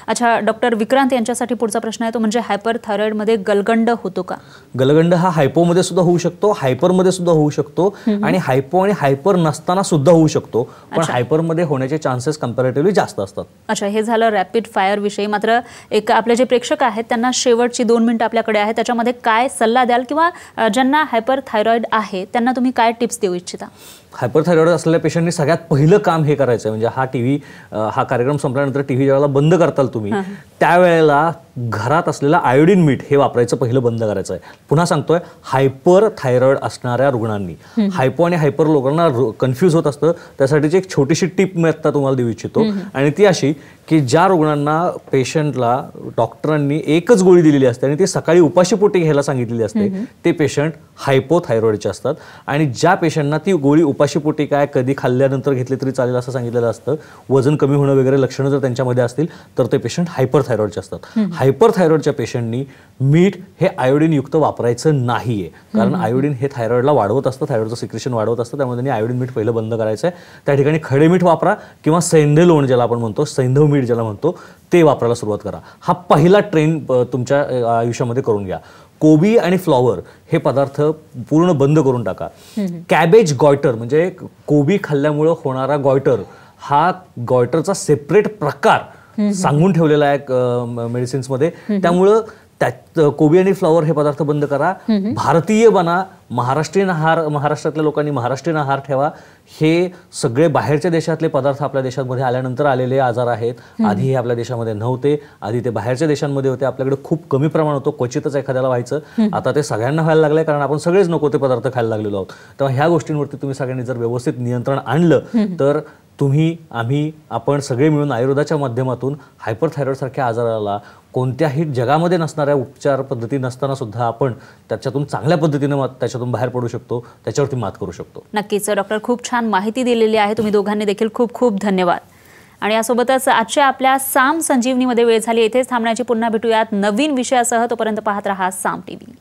अच्छा डॉक्टर विक्रांत यांच्यासाठी पुढचा प्रश्न आहे तो म्हणजे हायपरथायरॉइडमध्ये गलगंड होतो का? गलगंड हा हायपोमध्ये सुद्धा होऊ शकतो, हायपरमध्ये सुद्धा होऊ शकतो आणि हायपो आणि हायपर नसताना सुद्धा होऊ शकतो, पण हायपरमध्ये होण्याचे चान्सेस कंपॅरेटिव्हली जास्त असतात. अच्छा, हे झालं रॅपिड फायर विषयी. मात्र एक आपले जे प्रेक्षक आहेत त्यांना शेवटची 2 मिनिटं आपल्याकडे आहे, त्याच्यामध्ये काय सल्ला द्याल किंवा ज्यांना हायपरथायरॉइड आहे त्यांना तुम्ही काय टिप्स देऊ इच्छिता? हायपरथायरॉइड असलेल्या पेशंटनी सगळ्यात पहिलं काम हे करायचं म्हणजे हा कार्यक्रम संपल्यानंतर टीव्ही ज्यावेळेला बंद करताल तुम्ही त्यावेळेला घरात असलेलं आयोडीन मीठ हे वापरायचं पहिलं बंद करायचं आहे. पुन्हा सांगतोय, हायपरथायरॉइड असणाऱ्या रुग्णांनी, हायपो आणि हायपर लोकांना कन्फ्यूज होत असतं, त्यासाठीची एक छोटीशी टिप मी आता तुम्हाला देऊ इच्छितो आणि ती अशी की ज्या रुग्णांना पेशंटला डॉक्टरांनी एकच गोळी दिलेली असते आणि ती सकाळी उपाशीपोटी घ्यायला सांगितलेली असते ते पेशंट हायपोथायरॉइडचे असतात आणि ज्या पेशंटना ती गोळी उपाशीपोटी काय कधी खाल्ल्यानंतर घेतली तरी चालेल असं सांगितलेलं असतं, वजन कमी होणं वगैरे लक्षणं जर त्यांच्यामध्ये असतील तर ते पेशंट हायपरथायरॉइडचे असतात. हायपरथायरॉइडच्या पेशंटनी मीठ हे आयोडीन युक्त वापरायचं नाहीये, कारण आयोडीन हे थायरॉइडला वाढवत असतं, थायरॉइडचं सिक्रेशन वाढवत असतं, त्यामुळे त्यांनी आयोडीन मीठ पहिलं बंद करायचं आहे. त्या ठिकाणी खडे मीठ वापरा किंवा सैंधव लोण ज्याला आपण म्हणतो, सैंधव मीठ ज्याला म्हणतो ते वापरायला सुरुवात करा. हा पहिला ट्रेंड तुमच्या आयुष्यामध्ये करून घ्या. कोबी आणि फ्लॉवर हे पदार्थ पूर्ण बंद करून टाका. कॅबेज गॉयटर म्हणजे कोबी खाल्ल्यामुळं होणारा गॉयटर, हा गॉयटरचा सेपरेट प्रकार सांगून ठेवलेला आहे मेडिसिन्समध्ये, त्यामुळं त्यात कोबी आणि फ्लॉवर हे पदार्थ बंद करा. भारतीय बना, महाराष्ट्रीयन आहार, महाराष्ट्रातल्या लोकांनी महाराष्ट्रीयन आहार ठेवा. हे सगळे बाहेरच्या देशातले पदार्थ आपल्या देशामध्ये आल्यानंतर आलेले आजार आहेत. आधी हे आपल्या देशामध्ये नव्हते, आधी ते बाहेरच्या देशांमध्ये होते, आपल्याकडे खूप कमी प्रमाण होतं, क्वचितच एखाद्याला व्हायचं. आता ते सगळ्यांना व्हायला लागलंय कारण आपण सगळेच नको ते पदार्थ खायला लागलेलो आहोत. तेव्हा ह्या गोष्टींवरती तुम्ही सगळ्यांनी जर व्यवस्थित नियंत्रण आणलं तर तुम्ही, आम्ही, आपण सगळे मिळून आयुर्वेदाच्या माध्यमातून हायपरथायरॉइडसारख्या आजाराला कोणत्याही जगामध्ये नसणाऱ्या उपचार पद्धती नसताना सुद्धा आपण त्याच्यातून चांगल्या पद्धतीने त्याच्यातून बाहेर पडू शकतो, त्याच्यावरती मात करू शकतो. नक्कीच डॉक्टर, खूप छान माहिती दिलेली आहे. तुम्ही दोघांनी देखील खूप खूप धन्यवाद. आणि यासोबतच आजच्या आपल्या साम संजीवनीमध्ये वेळ झाली. इथेच थांबण्याची. पुन्हा भेटूयात नवीन विषयासह. तोपर्यंत पाहत रहा साम टीव्ही.